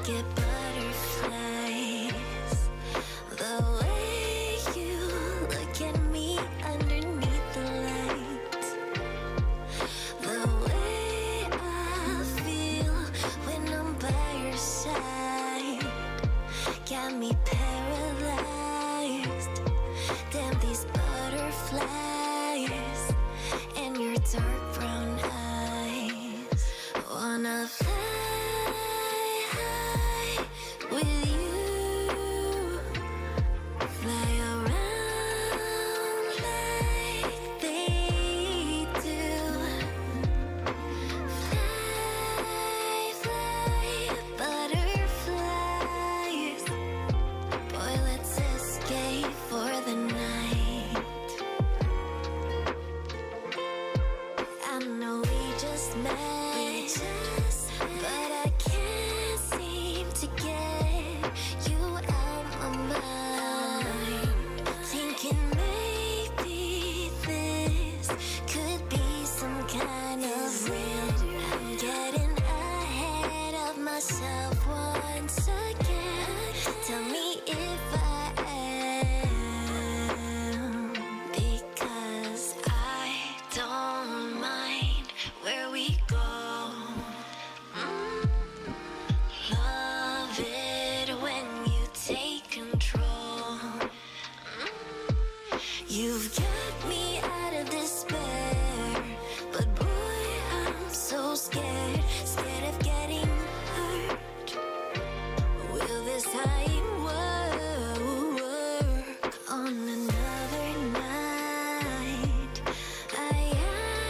get butterflies. The way you look at me underneath the lights, the way I feel when I'm by your side, got me paralyzed. Damn, these butterflies and your dark brown eyes. Wanna fly high with you, fly around like they do. Fly, fly, butterflies. Boy, let's escape for the night. I know we just met, but I can't seem to get you out my mind. Thinking maybe this could be some kind of real. I'm getting ahead of myself once again. Tell me if I am, because I don't mind where we go. Love it when you take control. You've got me out of despair, but boy, I'm so scared, scared of getting hurt. Will this time work? On another night, I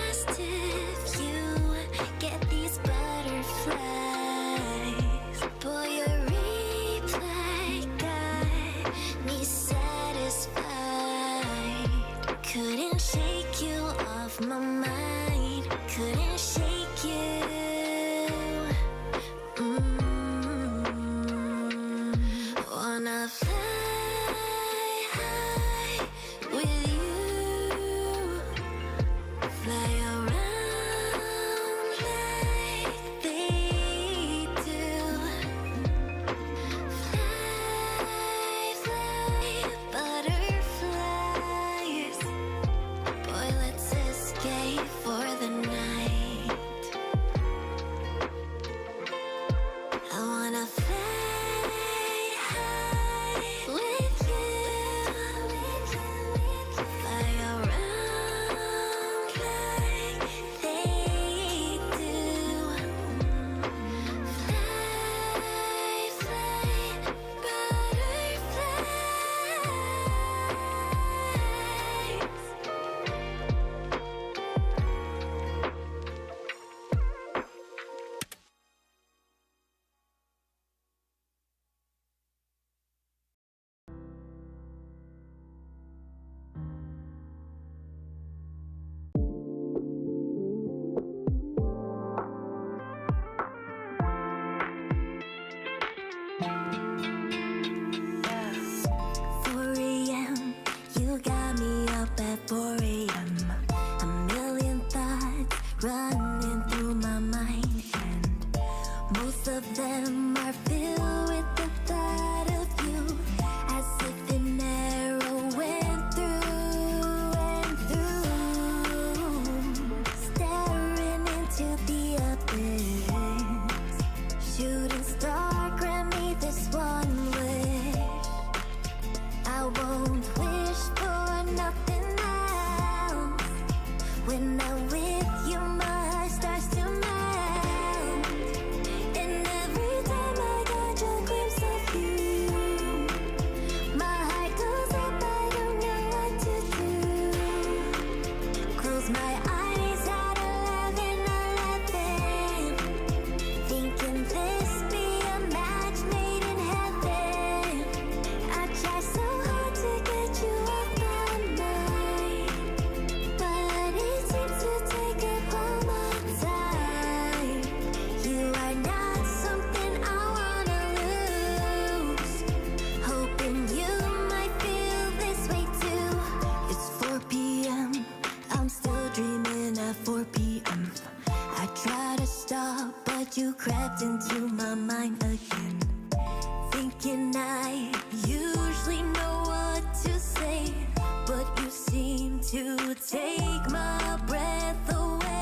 asked if you get these butterflies. Boy, your reply got me satisfied. Couldn't shake you off my mind, couldn't shake you. Wanna fly high with you, fly around like they do. Fly, fly, butterflies. Boy, let's escape for the night. I wanna fly high with you, fly around like they do. Fly, fly, butterflies. Yeah. 4 a.m. You got me up at 4 a.m. A million thoughts running through my mind, and most of them are filled with the thought of you, as if an arrow went through and through. Staring into the abyss, shooting star, grant me this one wish. I won't wish for nothing else. When I'm with you, my heart starts to melt. And every time I catch a glimpse of you, but you crept into my mind again. Thinking I usually know what to say, but you seem to take my breath away.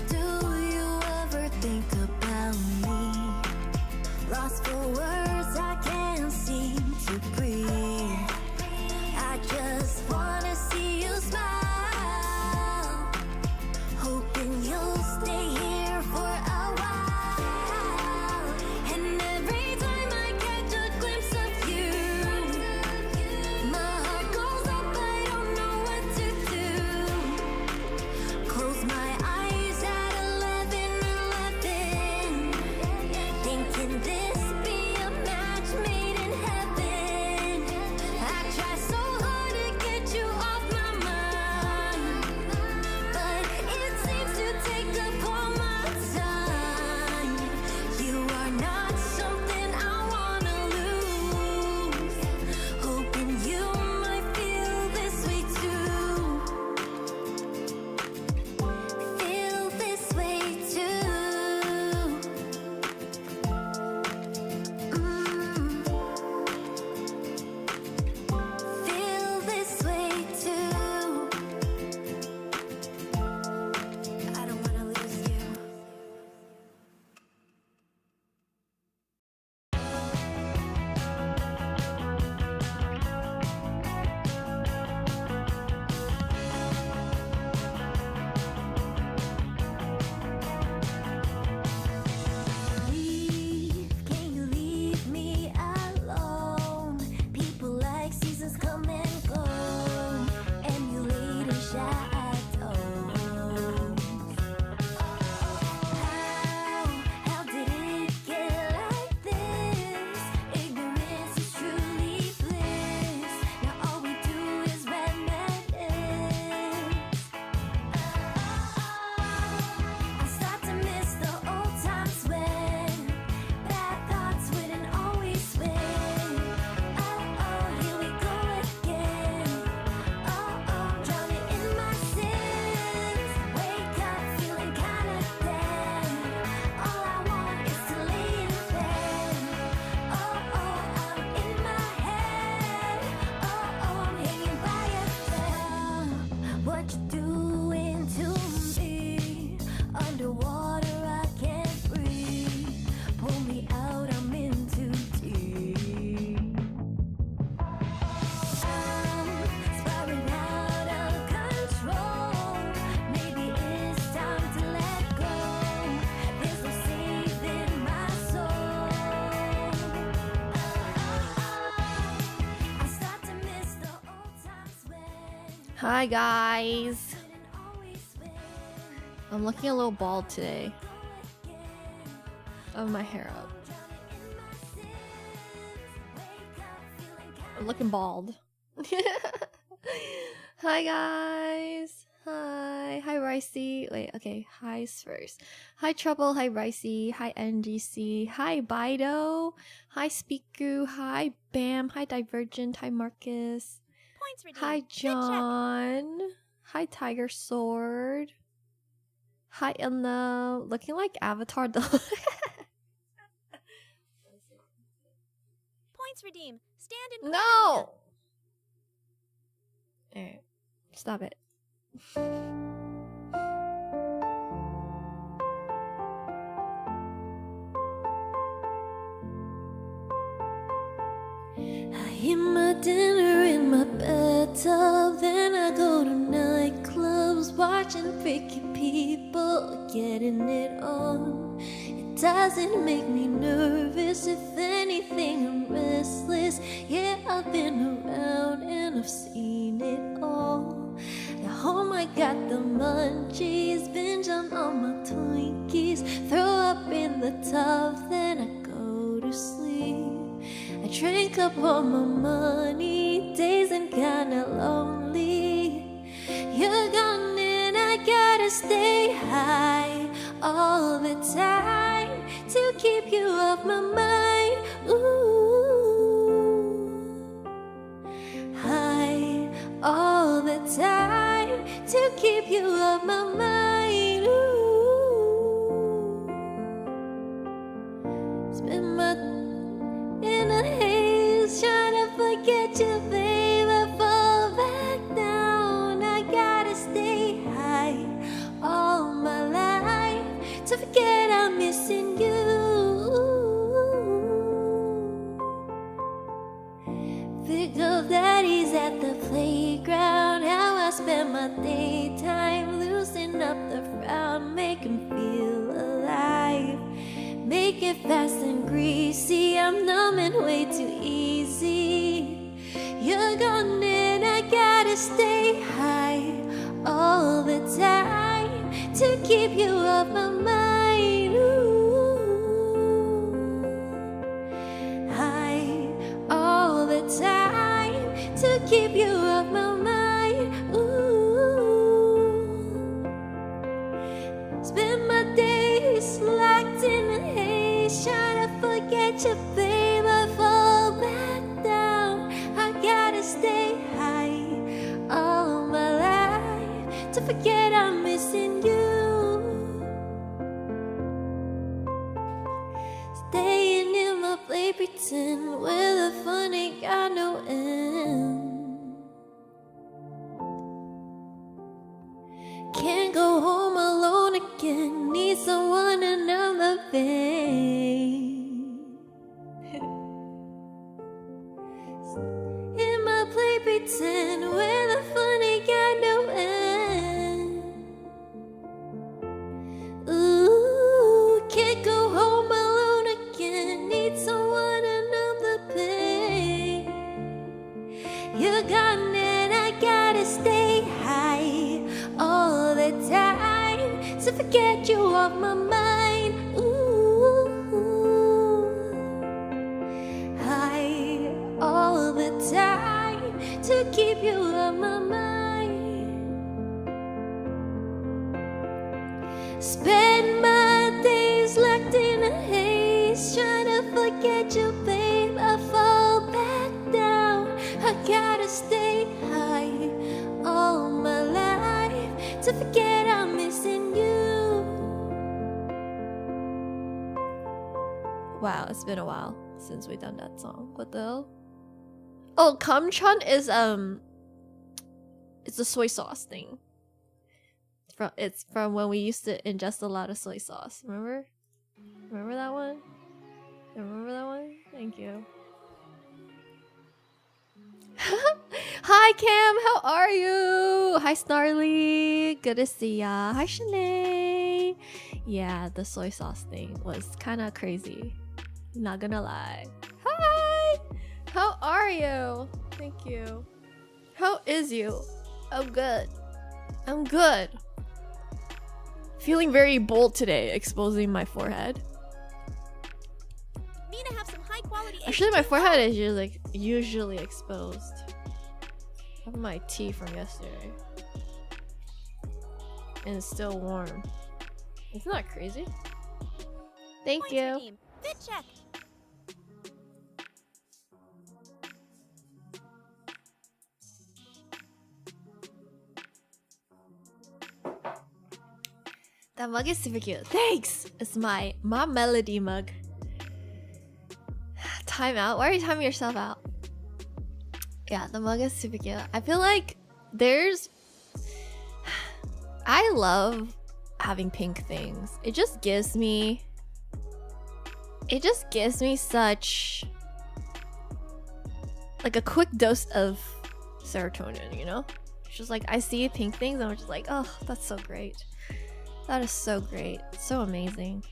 Do you ever think about me? Lost for words, I can't seem to breathe. I just wanna see you smile, hoping you'll stay here for a while. And every time I catch a glimpse of you, my heart goes up, I don't know what to do. Close my eyes at 11:11, thinking this be a match made in heaven. I try so hard to get you off my mind, but it seems to take up all my time. You are not something I wanna lose, hoping you might feel this way too. Feel this way too. Feel this way too. I don't wanna lose you. Leave, can you leave me alone? People like seasons come and go, emulating shadows. How did it get like this? Ignorance is truly bliss. Now all we do is reminisce. I start to miss the old times when bad thoughts wouldn't always win. Here we go again. Drowning in my sins. Wake up feeling kinda dead. All I want is to lay in bed. I'm in my head. I'm hanging by a thread. What you doing to me? Underwater, I can't breathe. Pull me out, I'm in too deep. I'm spiraling out of control. Maybe it's time to let go. There's no saving my soul. I start to miss the old times when Hi guys. didn't always win. I'm looking a little bald today. I have my hair up. I'm looking bald. Hi guys. Hi. Hi Ricey. Wait, okay. Hi's first. Hi Trouble. Hi Ricey. Hi NGC. Hi Bido. Hi Speaku. Hi Bam. Hi Divergent. Hi Marcus. Points redeemed. Hi Good check. John. Hi Tiger Sword. Hi Ilna. Looking like Avatar the Points redeemed. Stand in. No! Alright. Stop it. I eat my dinner in my bathtub, then I go to nightclubs, watching freaky people getting it on. It doesn't make me nervous, if anything I'm restless. Yeah, I've been around and I've seen it all. At home I got the munchies, binge on all my Twinkies, throw up in the tub, then I go to sleep. I drank up all my money, days and kinda lonely. You're gone and I gotta stay high all the time to keep you off my mind. Ooh, high all the time to keep you off my mind. Ooh. to forget I'm missing you. Think of daddies at the playground, how I spend my daytime loosen up the frown, make him feel alive. Make it fast and greasy, I'm numbing way too easy. You're gone and I gotta stay high all the time to keep you off my mind. Ooh. High all the time to keep you off my mind. Ooh. Spend my days locked in a haze, trying to forget you, babe. I fall back down. I gotta stay high all my life to forget I'm missing you. Staying in my play pretend where the fun ain't got no end. Can't go home alone again, need someone to numb the pain. In my play pretend where the fun ain't got no end. Ooh, can't go home alone again, need someone to numb the pain. You're gone and I gotta stay high all the time to forget you off my mind. Ooh, high all the time to keep you off my mind. Spend my days locked in a haze, trying to forget you, babe. I fall back down. I gotta stay high all my life to forget I'm missing you. Wow, it's been a while since we've done that song. What the hell? Oh, Kamchun is it's a soy sauce thing. It's from when we used to ingest a lot of soy sauce. Remember? Remember that one? Remember that one? Thank you. Hi Cam, how are you? Hi Snarly, good to see ya. Hi Shanae. Yeah, the soy sauce thing was kind of crazy. Not gonna lie. Hi, how are you? Thank you. How is you? I'm good. I'm good. Feeling very bold today, exposing my forehead. Need to have some high quality. Actually, my forehead is usually exposed. I have my tea from yesterday, and it's still warm. Isn't that crazy? Thank Points you. redeemed. Fit check. That mug is super cute. Thanks. It's my Mom Melody mug. Time out. Why are you timing yourself out? Yeah, the mug is super cute. I feel like I love having pink things. It just gives me such like a quick dose of serotonin, you know? It's just like I see pink things and I'm just like, oh, that's so great. That is so great. So amazing.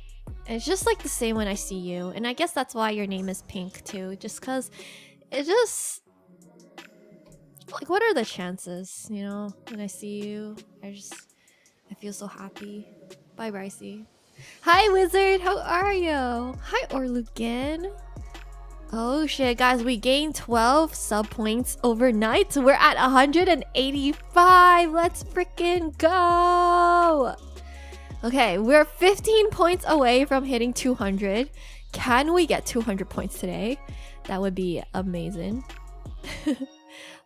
And it's just like the same when I see you. And I guess that's why your name is Pink too. Just because it just... Like, what are the chances, you know? When I see you, I feel so happy. Bye, Brycey. Hi, Wizard. How are you? Hi, Orlugan. Oh, shit. Guys, we gained 12 sub points overnight. So we're at 185. Let's freaking go. Okay, we're 15 points away from hitting 200. Can we get 200 points today? That would be amazing.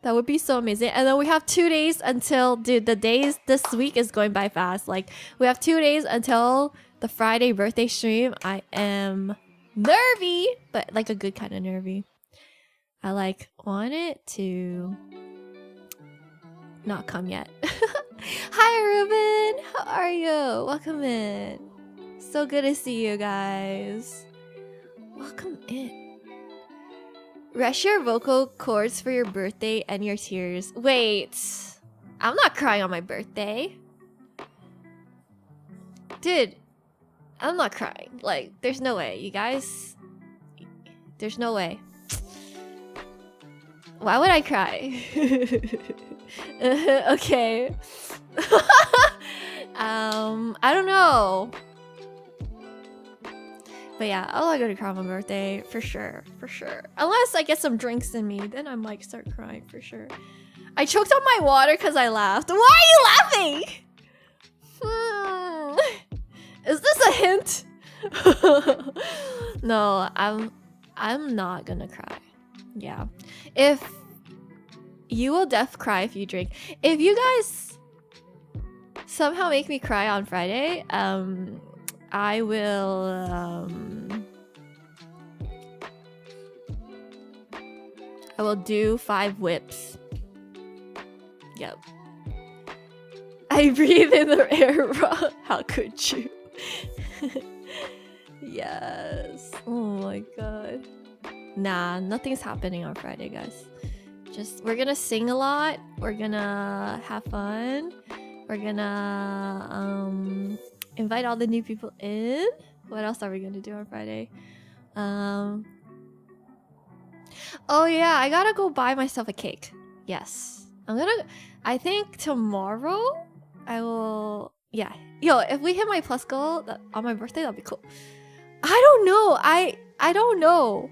That would be so amazing. And then we have 2 days until, dude, the days this week is going by fast. Like, we have 2 days until the Friday birthday stream. I am nervy, but like a good kind of nervy. I like want it to not come yet. Hi, Ruben. How are you? Welcome in. So good to see you guys. Welcome in. Rest your vocal cords for your birthday and your tears. Wait, I'm not crying on my birthday. Dude, I'm not crying. Like, there's no way, you guys. There's no way. Why would I cry? Okay. I don't know. But yeah, I'm not gonna cry on my birthday for sure, for sure. Unless I get some drinks in me, then I might start crying for sure. I choked on my water because I laughed. Why are you laughing? Is this a hint? No, I'm not gonna cry. Yeah, if you will cry if you drink. If you guys somehow make me cry on Friday, I will do 5 whips. Yep. I breathe in the air raw. How could you? Yes. Oh my god. Nah, nothing's happening on Friday, guys. We're gonna sing a lot. We're gonna have fun. We're gonna invite all the new people in. What else are we gonna do on Friday? Oh yeah, I gotta go buy myself a cake. Yes. I think tomorrow I will. Yeah. Yo, if we hit my plus goal on my birthday, that'll be cool. I don't know. I don't know.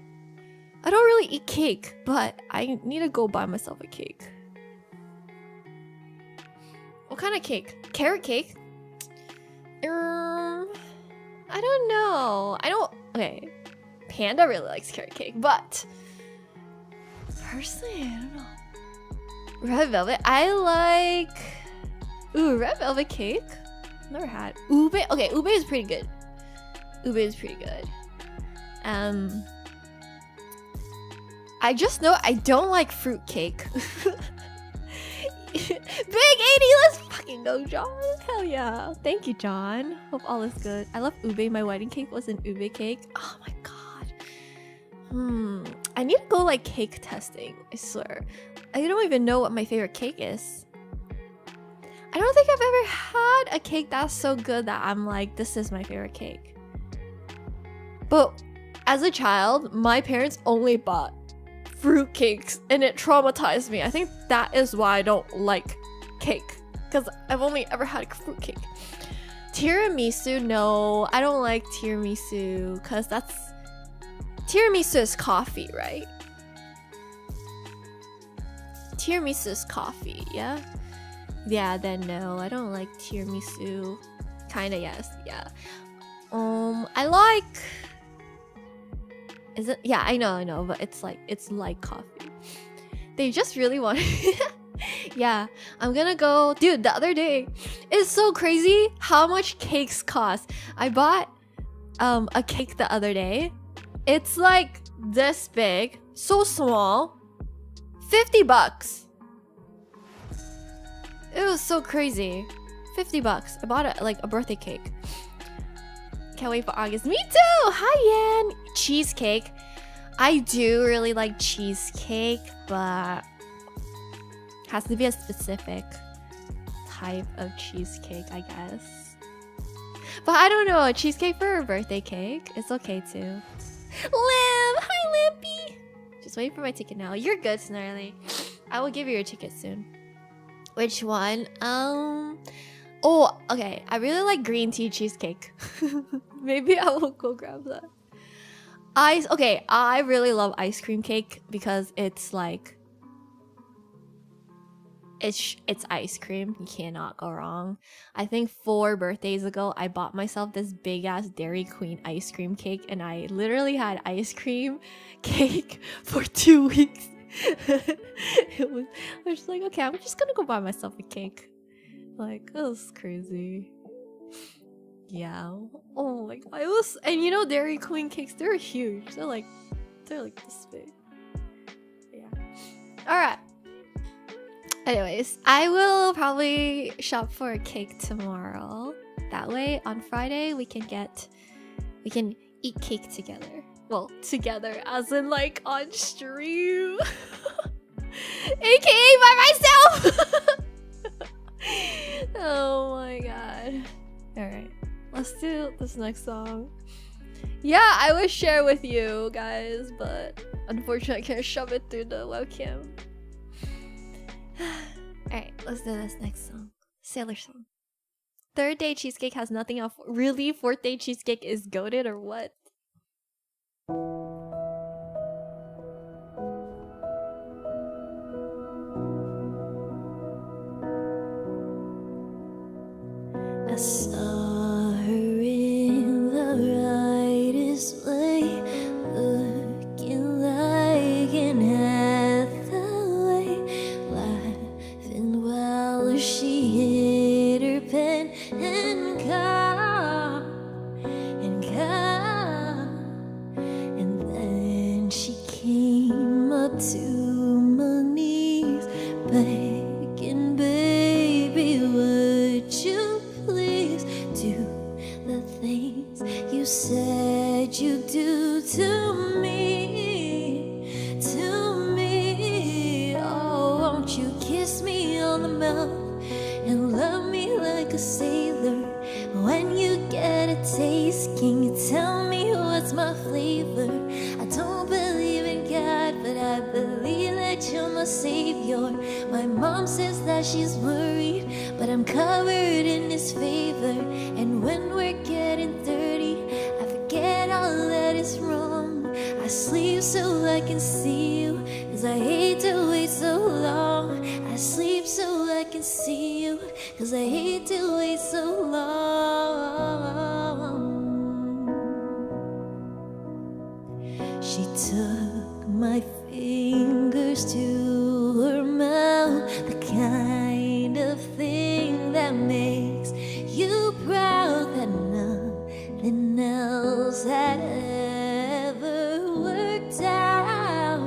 I don't really eat cake, but I need to go buy myself a cake. What kind of cake? Carrot cake? I don't know. Okay. Panda really likes carrot cake, but personally, I don't know. Red velvet? I like... Ooh, red velvet cake? Never had. Ube? Okay, ube is pretty good. Ube is pretty good. I just know I don't like fruit cake. Big 80, let's fucking go, John. Hell yeah. Thank you, John. Hope all is good. I love ube. My wedding cake was an ube cake. Oh my god. I need to go like cake testing, I swear. I don't even know what my favorite cake is. I don't think I've ever had a cake that's so good that I'm like, this is my favorite cake. But as a child, my parents only bought fruit cakes and it traumatized me. I think that is why I don't like cake, because I've only ever had a fruit cake. Tiramisu, no, I don't like tiramisu because tiramisu is coffee, right? Tiramisu is coffee, yeah? Yeah, then no, I don't like tiramisu. Kinda, yes, yeah. I like... Is it? Yeah, I know, but it's like coffee. They just really want... Yeah, I'm gonna go... Dude, the other day, it's so crazy how much cakes cost. I bought a cake the other day. It's like this big, so small, $50. It was so crazy. $50. I bought a birthday cake. Can't wait for August. Me too! Hi, Yan! Cheesecake. I do really like cheesecake, but has to be a specific type of cheesecake, I guess. But I don't know, a cheesecake for a birthday cake, it's okay too. Lim! Hi, Limpy! Just wait for my ticket now. You're good, Snarly. I will give you your ticket soon. Which one? Oh, okay. I really like green tea cheesecake. Maybe I will go grab that. Okay, I really love ice cream cake because it's like... It's ice cream. You cannot go wrong. I think 4 birthdays ago, I bought myself this big-ass Dairy Queen ice cream cake, and I literally had ice cream cake for 2 weeks. I was just like, okay, I'm just gonna go buy myself a cake. Like, it was crazy. Yeah. Oh my god. It was, and you know, Dairy Queen cakes, they're huge. They're like this big. Yeah. Alright. Anyways, I will probably shop for a cake tomorrow. That way, on Friday, we can get We can eat cake together. Well, together as in like on stream. AKA by myself. Oh my god. Alright. Let's do this next song. Yeah, I would share with you guys, but unfortunately I can't shove it through the webcam. Alright, let's do this next song. Sailor song. Third day cheesecake has nothing else. Really? Fourth day cheesecake is goated or what? I saw her in the brightest way, looking like an Hathaway, laughing while she hit her pen and then she came up to my knees, begging, baby, would you please do the things you said you'd do to me, to me. Oh, won't you kiss me on the mouth and love me like a sailor? When you get a taste, can you tell me what's my flavor? I don't believe in God, but I believe that you're my savior. My mom says that she's worried, but I'm covered in his favor. And when we're getting dirty, I forget all that is wrong. I sleep so I can see you, 'cause I hate to wait so long. I sleep so I can see you, 'cause I hate to wait so long. She took my fingers to her mouth, the kind of thing that makes you proud, that nothing else had ever worked out.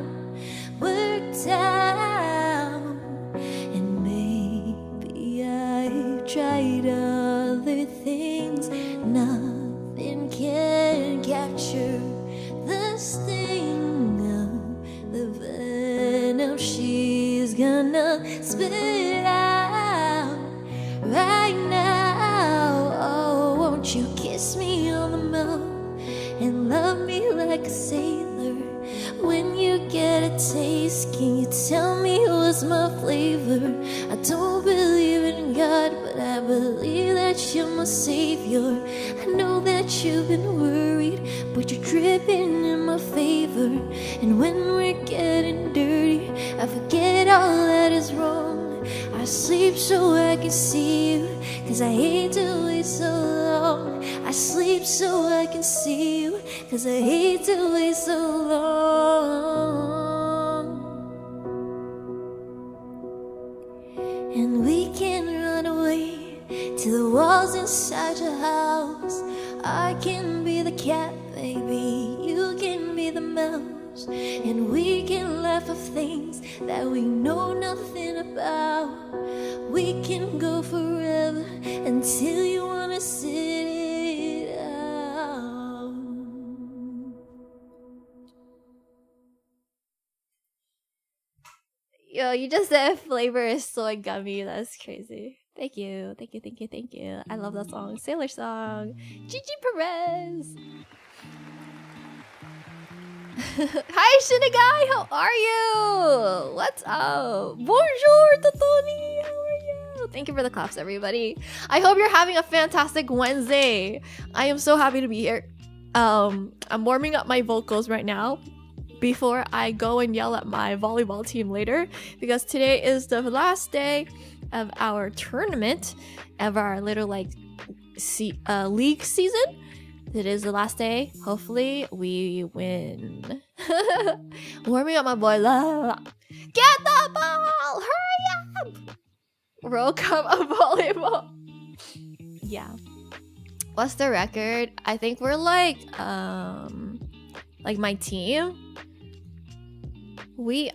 And maybe I've tried other things, nothing can capture the sting of the venom she's gonna spit out right now. Oh, won't you kiss me on the mouth and love me like a sailor? When you get a taste, can you tell me what's my flavor? I don't believe in God, but I believe that you're my savior. I know that you've been worried, but you're dripping in my favor. And when we're getting dirty, I forget all that is wrong. I sleep so I can see you, 'cause I hate to wait so long. I sleep so I can see you, 'cause I hate to wait so long. And we can run away to the walls inside your house. I can be the cat, baby, you can be the mouse. And we can laugh of things that we know nothing about. We can go forever until you wanna sit it out. Yo, you just said flavor is soy gummy. That's crazy. Thank you. Thank you, thank you, thank you. I love that song. Sailor song. Gigi Perez. Hi, Shinagai. How are you? What's up? Bonjour, Totoni. How are you? Thank you for the claps, everybody. I hope you're having a fantastic Wednesday. I am so happy to be here. I'm warming up my vocals right now before I go and yell at my volleyball team later, because today is the last day of our tournament, of our little like league season. It is the last day. Hopefully we win. Warming up my boy. Get the ball! Hurry up! World Cup of volleyball. Yeah. What's the record? I think we're like my team. We're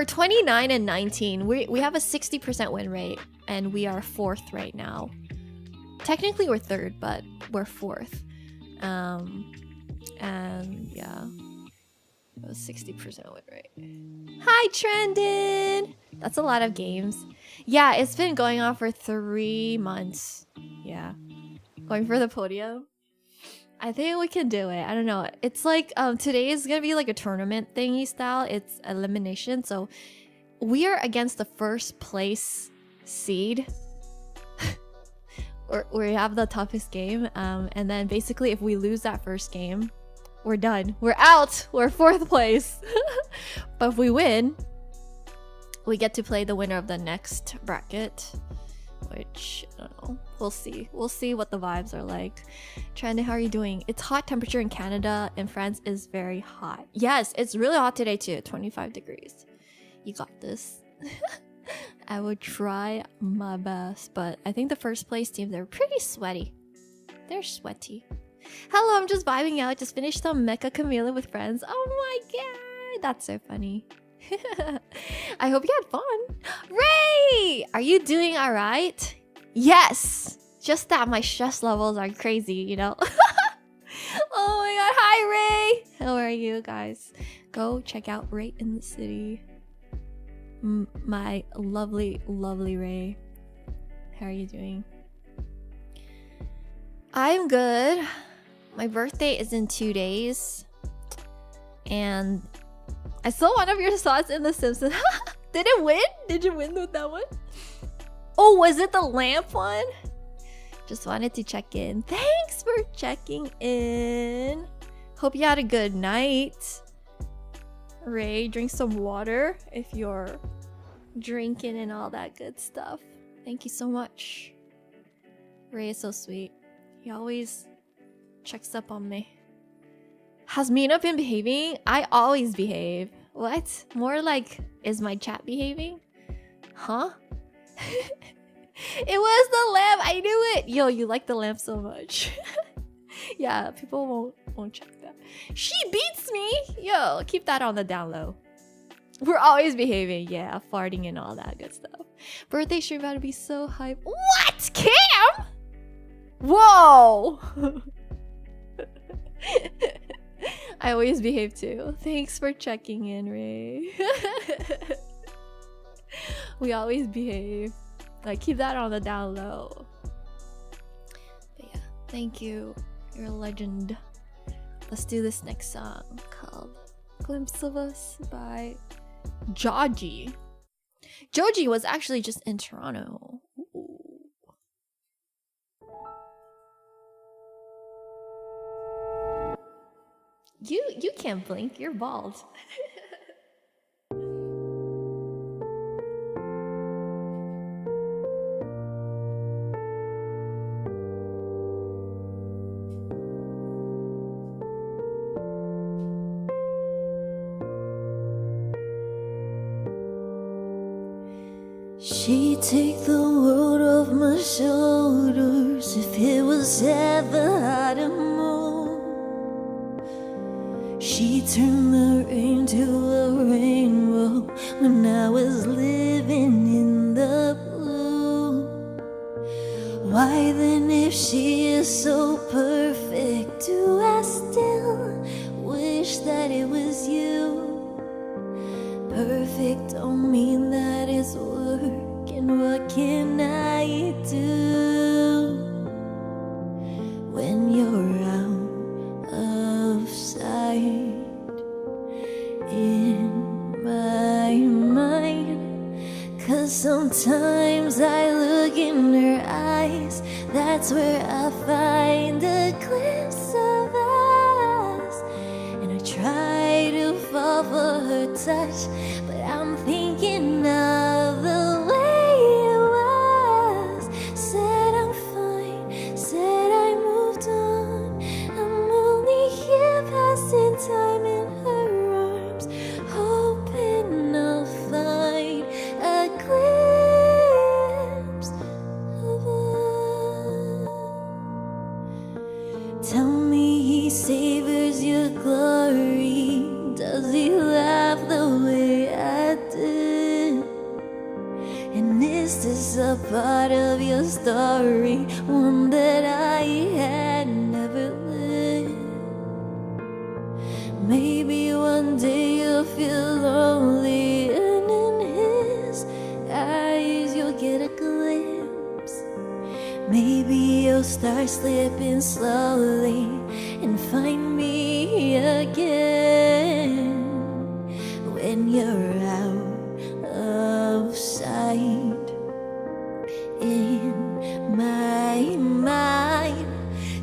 29 and 19. We have a 60% win rate, and we are 4th right now. Technically we're third, but we're fourth. And yeah, it was 60% win rate. Hi Trendon! That's a lot of games. Yeah, it's been going on for 3 months. Yeah, going for the podium. I think we can do it. I don't know. It's like today is gonna be like a tournament thingy style. It's elimination, so we are against the first place seed. We have the toughest game, and then basically if we lose that first game, we're done. We're out. We're 4th place. But if we win, we get to play the winner of the next bracket, which I don't know. We'll see. We'll see what the vibes are like. Trendy, how are you doing? It's hot temperature in Canada, and France is very hot. Yes, it's really hot today too. 25 degrees. You got this. I would try my best, but I think the first place team, they're pretty sweaty. They're sweaty. Hello, I'm just vibing out. Just finished some Mecha Camila with friends. Oh my god, that's so funny. I hope you had fun. Ray, are you doing all right? Yes, just that my stress levels are crazy, you know. Oh my god, hi Ray. How are you guys? Go check out Ray in the City. My lovely Ray. How are you doing? I'm good. My birthday is in 2 days. And I saw one of your thoughts in The Simpsons. Did it win? Did you win with that one? Oh, was it the lamp one? Just wanted to check in. Thanks for checking in. Hope you had a good night. Ray, drink some water if you're drinking and all that good stuff. Thank you so much. Ray is so sweet. He always checks up on me. Has Mina been behaving? I always behave. What? More like, is my chat behaving? Huh? It was the lamp. I knew it. Yo, you like the lamp so much. Yeah, people won't check that. She beats me. Yo, keep that on the down low. We're always behaving. Yeah, farting and all that good stuff. Birthday stream about to be so hype. What? Cam? Whoa. I always behave too. Thanks for checking in, Ray. We always behave. Like, keep that on the down low. But yeah, thank you. You're a legend. Let's do this next song called Glimpse of Us by Joji. Joji was actually just in Toronto. Ooh. You can't blink, you're bald. She'd take the world off my shoulders if it was ever hard to move. She turned the rain to a rainbow when I was living in the blue. Why then, if she is so perfect, do I still wish that it was you? Perfect don't mean that it's working. What can I do when you're out of sight in my mind? 'Cause sometimes I look in her eyes, that's where I find a glimpse of us. And I try to fall for her touch, but I'm thinking of the way it was. Said I'm fine, said I moved on. I'm only here passing time in her arms, hoping I'll find a glimpse of us. Tell me he savors your glory. Does he laugh the way I did? And is this a part of your story, one that I had never lived. Maybe one day you'll feel lonely, and in his eyes you'll get a glimpse. Maybe you'll start slipping slowly and find me again when you're out of sight in my mind.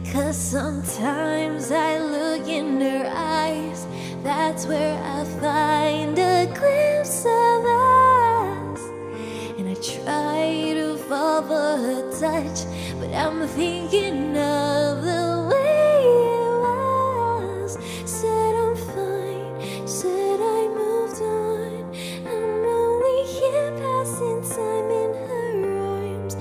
'Cause sometimes I look in her eyes, that's where I find a glimpse of us. And I try to fall for her touch, but I'm thinking of the way it was. Said I'm fine, said I moved on. I'm only here passing time in her arms,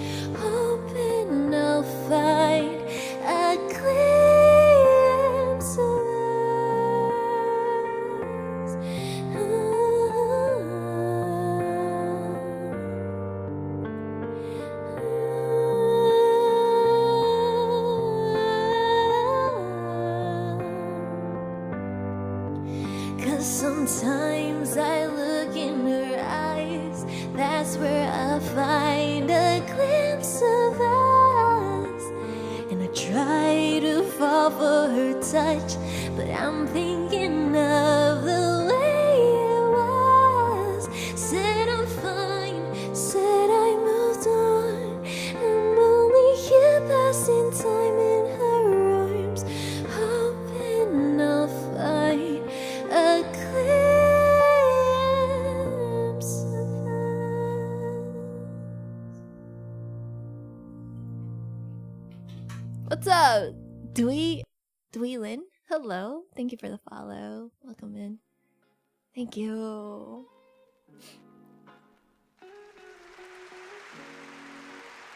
hoping I'll find a glimpse of us. Cause sometimes I look in her eyes, that's where I find a glimpse of us. And I try to fall for her touch, but I'm thinking of the way it was. Said I'm fine, said I moved on. I'm only here passing time in her arms, hoping I'll find a glimpse of us. What's up? Dwee Lin? Hello. Thank you for the follow. Welcome in. Thank you.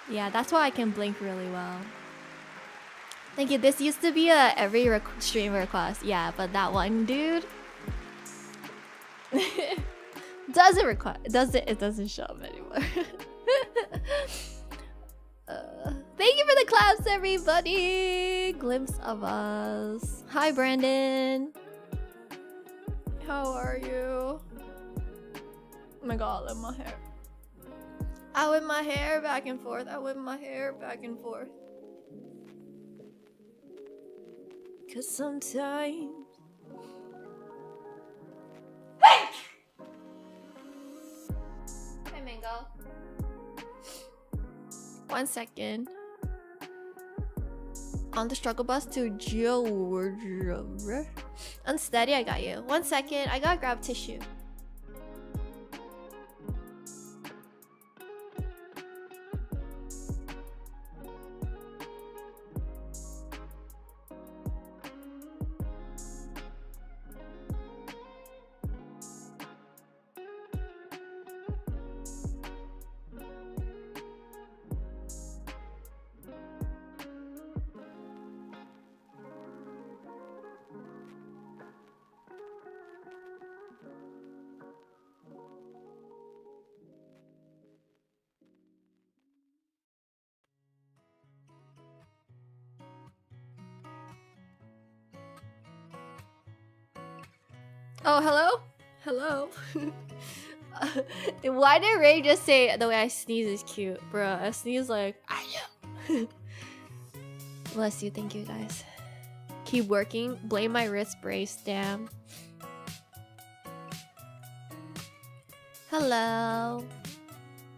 Yeah, that's why I can blink really well. Thank you. This used to be a every stream request. Yeah, but that one dude doesn't request. It doesn't show up anymore. Thank you for the claps, everybody. Glimpse of us. Hi, Brandon. How are you? Oh my god, I whip my hair. I whip my hair back and forth. I whip my hair back and forth. 'Cause sometimes. Hey! Hey, Mango. 1 second. On the struggle bus to Georgia. Unsteady, I got you. 1 second, I gotta grab tissue. Oh, hello? Hello? Why did Ray just say the way I sneeze is cute? Bruh, I sneeze like, I know. Bless you, thank you guys. Keep working, blame my wrist brace, damn. Hello.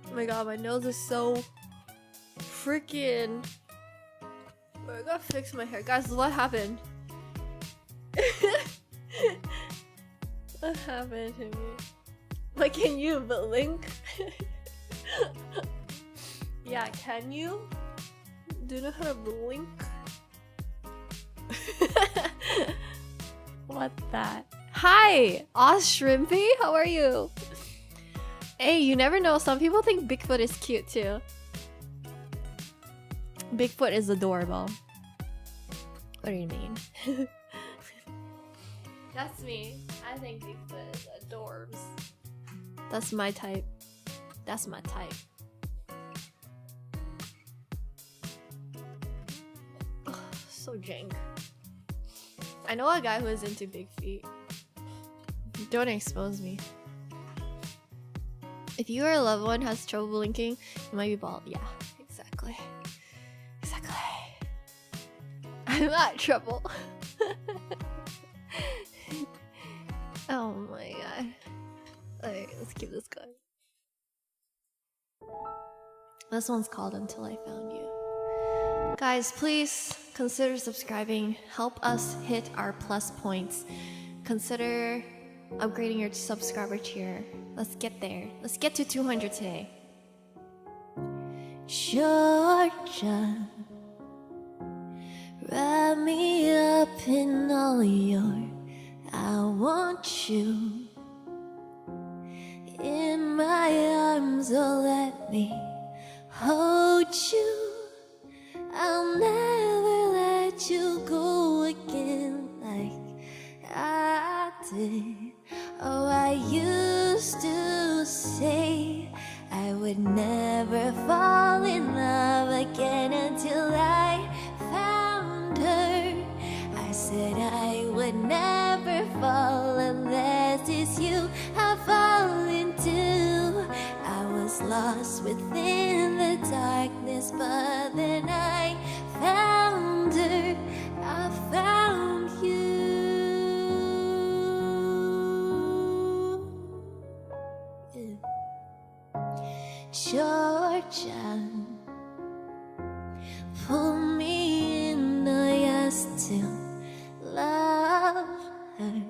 Oh my god, my nose is so freaking... I gotta fix my hair. Guys, what happened? What happened to me? What can you blink? Yeah, can you? Do you know how to blink? What that? Hi! Oz Shrimpy, how are you? Hey, you never know. Some people think Bigfoot is cute too. Bigfoot is adorable. What do you mean? That's me. I think Bigfoot is adorbs. That's my type. That's my type. so jank. I know a guy who is into big feet. Don't expose me. If you or a loved one has trouble blinking, you might be bald. Yeah, exactly. Exactly. I'm not trouble. Oh my god. Alright, let's keep this going. This one's called Until I Found You. Guys, please consider subscribing. Help us hit our plus points. Consider upgrading your subscriber tier. Let's get there. Let's get to 200 today. Georgia, wrap me up in all your I want you in my arms, oh let me hold you. I'll never let you go again like I did. Oh, I used to say I would never fall in love again until I found her. I said I would never fall unless it's you I fall into. I was lost within the darkness, but then I found her. I found you. Georgia, pull me in, I still love her.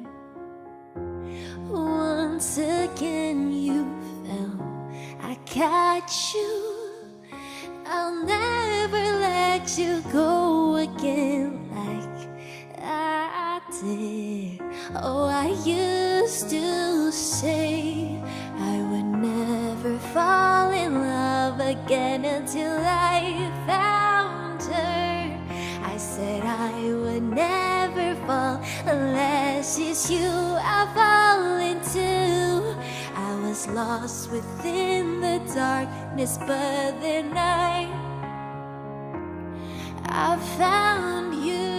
Once again you fell, I got you. I'll never let you go again like I did. Oh, I used to say I would never fall in love again until I found her. I said I would never fall unless it's you I fall into. I was lost within the darkness, but then I found you.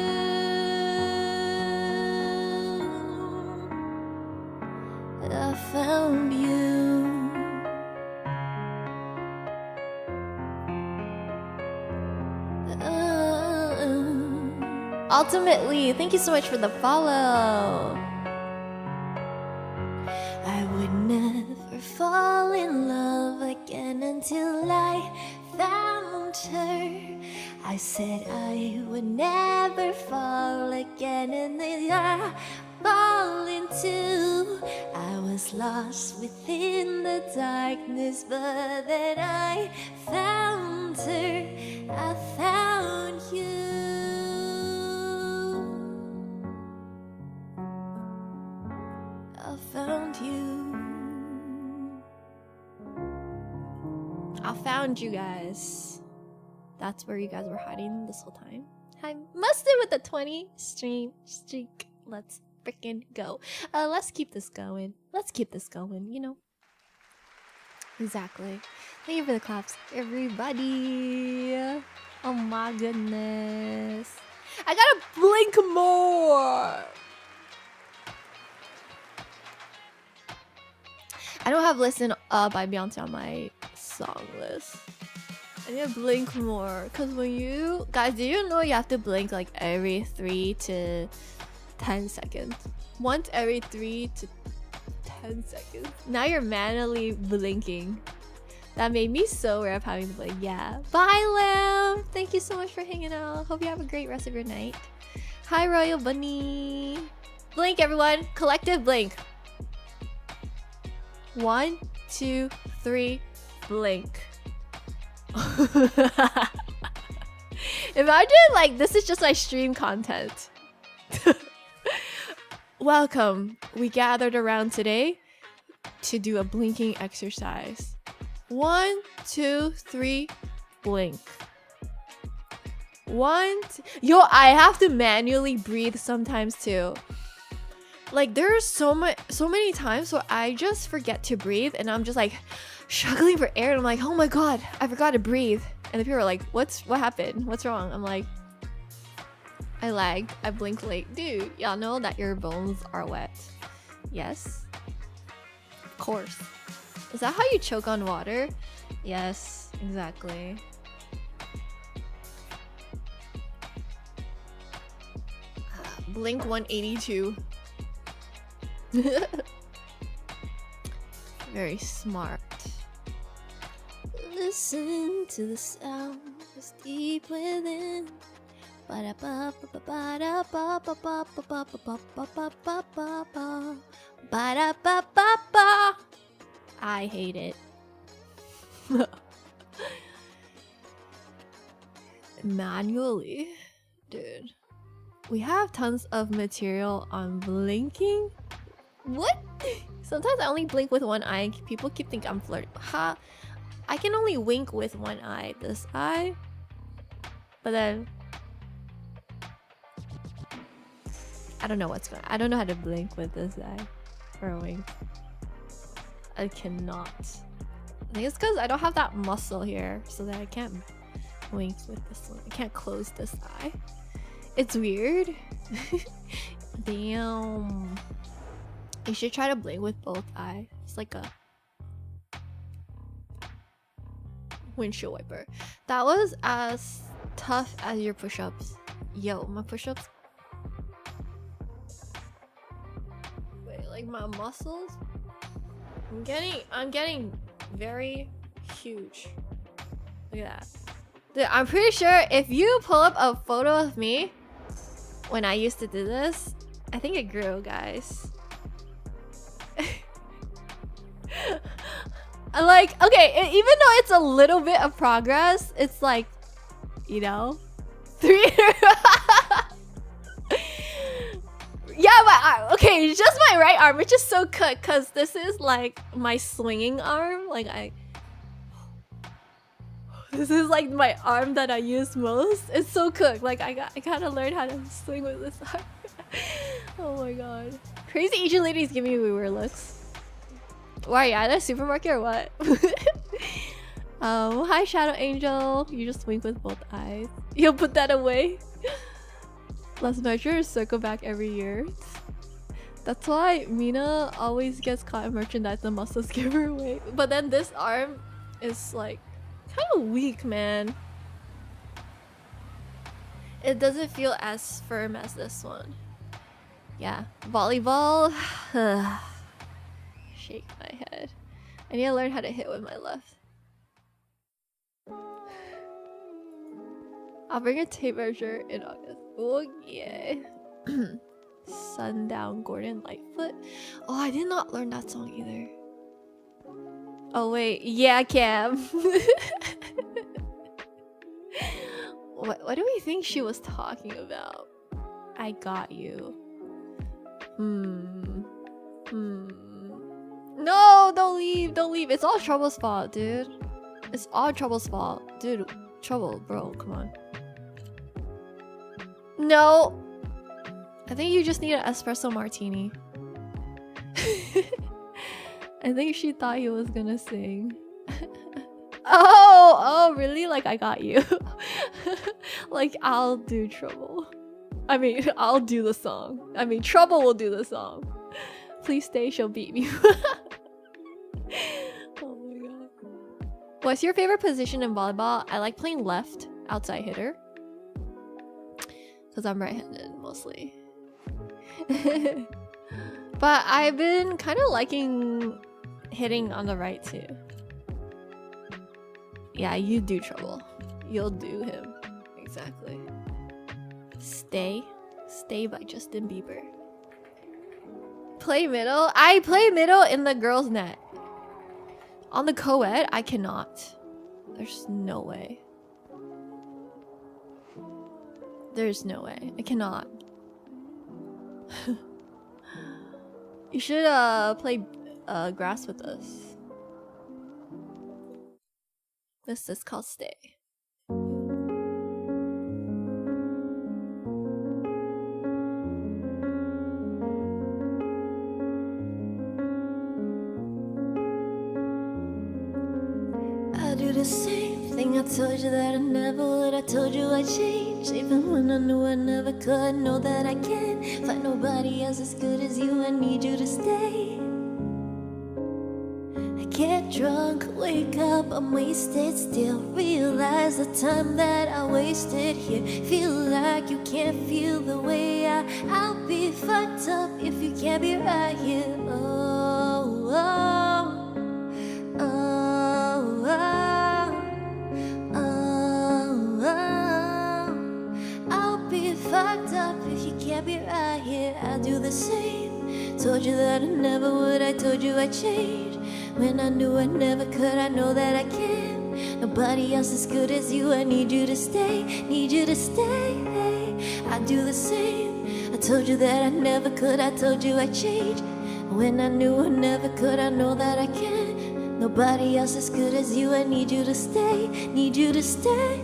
I found you. Ultimately, thank you so much for the follow. I would never fall in love again until I found her. I said I would never fall again, and then I fall into. I was lost within the darkness, but then I found her. I found you. I found you. I found you guys. That's where you guys were hiding this whole time. Hi, Mustard with the 20 stream streak. Let's freaking go. Let's keep this going. Let's keep this going, you know. Exactly. Thank you for the claps, everybody. Oh my goodness. I gotta blink more. I don't have Listen by Beyonce on my song list. I need to blink more. Cause when you guys, do you know you have to blink like every 3 to 10 seconds? Once every 3 to 10 seconds. Now you're manually blinking. That made me so rare of having to blink. Yeah. Bye, Lamb. Thank you so much for hanging out. Hope you have a great rest of your night. Hi, Royal Bunny. Blink, everyone. Collective blink. 1, 2, 3, blink. Imagine like this is just my stream content. Welcome. We gathered around today to do a blinking exercise. 1, 2, 3, blink. 1, 2. Yo, I have to manually breathe sometimes too. Like there are so many times where I just forget to breathe and I'm just like struggling for air and I'm like, oh my god, I forgot to breathe. And the people are like, what happened? What's wrong? I'm like, I lagged. I blinked late. Dude, y'all know that your bones are wet. Yes. Of course. Is that how you choke on water? Yes, exactly. Blink 182. Very smart. Listen to the sound that's deep within. I hate it. Manually, dude. We have tons of material on blinking. What? Sometimes I only blink with one eye. People keep thinking I'm flirting. Ha! I can only wink with one eye. This eye. But then I don't know what's going on. I don't know how to blink with this eye. Or wink. I cannot. I think it's because I don't have that muscle here. So that I can't wink with this one. I can't close this eye. It's weird. Damn. You should try to blink with both eyes. It's like a windshield wiper. That was as tough as your push-ups. Yo, my push-ups. Wait, like my muscles? I'm getting very huge. Look at that. Dude, I'm pretty sure if you pull up a photo of me when I used to do this, I think it grew, guys. Like, okay, even though it's a little bit of progress, it's like, you know, 3. Yeah, but okay, just my right arm, which is so cooked because this is like my swinging arm. Like this is like my arm that I use most. It's so cooked. Like I gotta learn how to swing with this arm. Oh my god. Crazy Asian ladies give me weird looks. Why are you at a supermarket or what? Hi Shadow Angel. You just wink with both eyes. You'll put that away. Let's measure circle back every year. That's why Mina always gets caught in merchandise the muscles give her away. But then this arm is like kind of weak, man. It doesn't feel as firm as this one. Yeah, volleyball. Shake my head. I need to learn how to hit with my left. I'll bring a tape measure in August. Oh yeah. Sundown Gordon Lightfoot. Oh, I did not learn that song either. Oh wait, yeah, Cam. What do we think she was talking about? I got you. No, don't leave. It's all Trouble's fault, dude. It's all Trouble's fault. Dude, Trouble, bro, come on. No. I think you just need an espresso martini. I think she thought he was gonna sing. Oh, really? Like I got you. Like I'll do Trouble. I mean, I'll do the song. I mean, Trouble will do the song. Please stay, she'll beat me. Oh my god. What's your favorite position in volleyball? I like playing left, outside hitter. Because I'm right-handed mostly. But I've been kind of liking hitting on the right too. Yeah, you do Trouble. You'll do him. Exactly. Stay by Justin Bieber. Play middle? I play middle in the girls' net. On the co-ed, I cannot. There's no way. There's no way. I cannot. You should play grass with us. This is called Stay. I do the same thing I told you that I never would. I told you I'd change, even when I knew I never could. Know that I can't find nobody else as good as you. I need you to stay. I get drunk, wake up, I'm wasted still. Realize the time that I wasted here. Feel like you can't feel the way I'll be fucked up if you can't be right here. Oh, oh, oh, oh, oh, oh. I'll be fucked up if you can't be right here. I'll do the same. Told you that I never would. I told you I'd change. When I knew I never could, I know that I can. Nobody else as good as you. I need you to stay, need you to stay. I do the same. I told you that I never could, I told you I'd change. When I knew I never could, I know that I can. Nobody else as good as you. I need you to stay, need you to stay.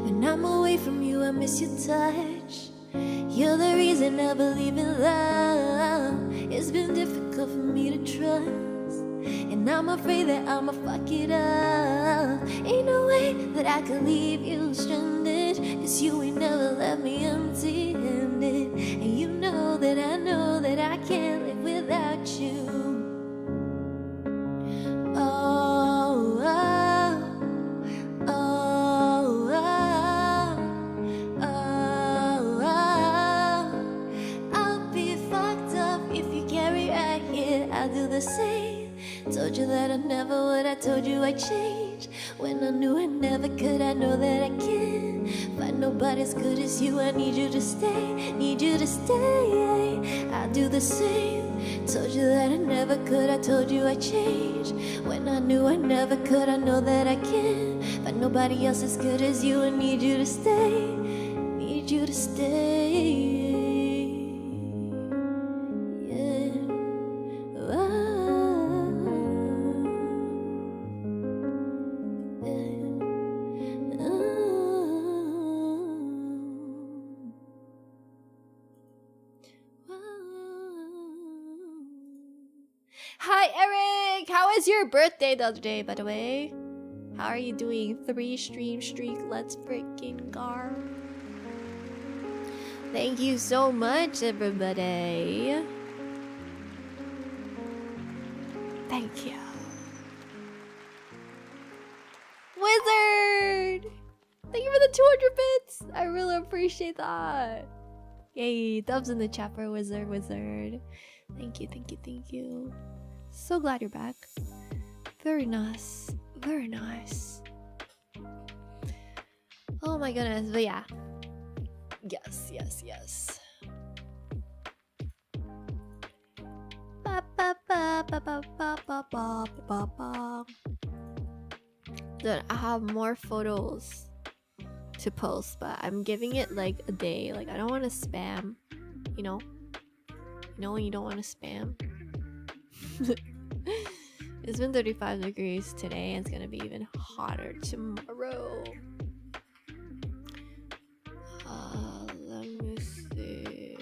When I'm away from you, I miss your touch. You're the reason I believe in love. It's been difficult for me to trust, and I'm afraid that I'ma fuck it up. Ain't no way that I could leave you stranded, 'cause you ain't never left me empty-handed. And you know that I can't live without you. Oh, oh, oh, oh, oh, oh. I'll be fucked up if you carry right here. I'll do the same. Told you that I never would, I told you I'd change. When I knew I never could, I know that I can. Find nobody as good as you. I need you to stay, need you to stay. I'll do the same. Told you that I never could, I told you I'd change. When I knew I never could, I know that I can. Find nobody else as good as you. I need you to stay, need you to stay. Hi, Eric! How was your birthday the other day, by the way? How are you doing? 3-stream streak, let's freaking go. Thank you so much, everybody. Thank you. Wizard! Thank you for the 200 bits! I really appreciate that. Yay, dubs in the chat for Wizard. Thank you, thank you, thank you. So glad you're back. Very nice. Very nice. Oh my goodness, but yeah. Yes. Then I have more photos to post, but I'm giving it like a day. Like I don't want to spam, you know? You know when you don't want to spam? It's been 35 degrees today, and it's gonna be even hotter tomorrow. Let me see.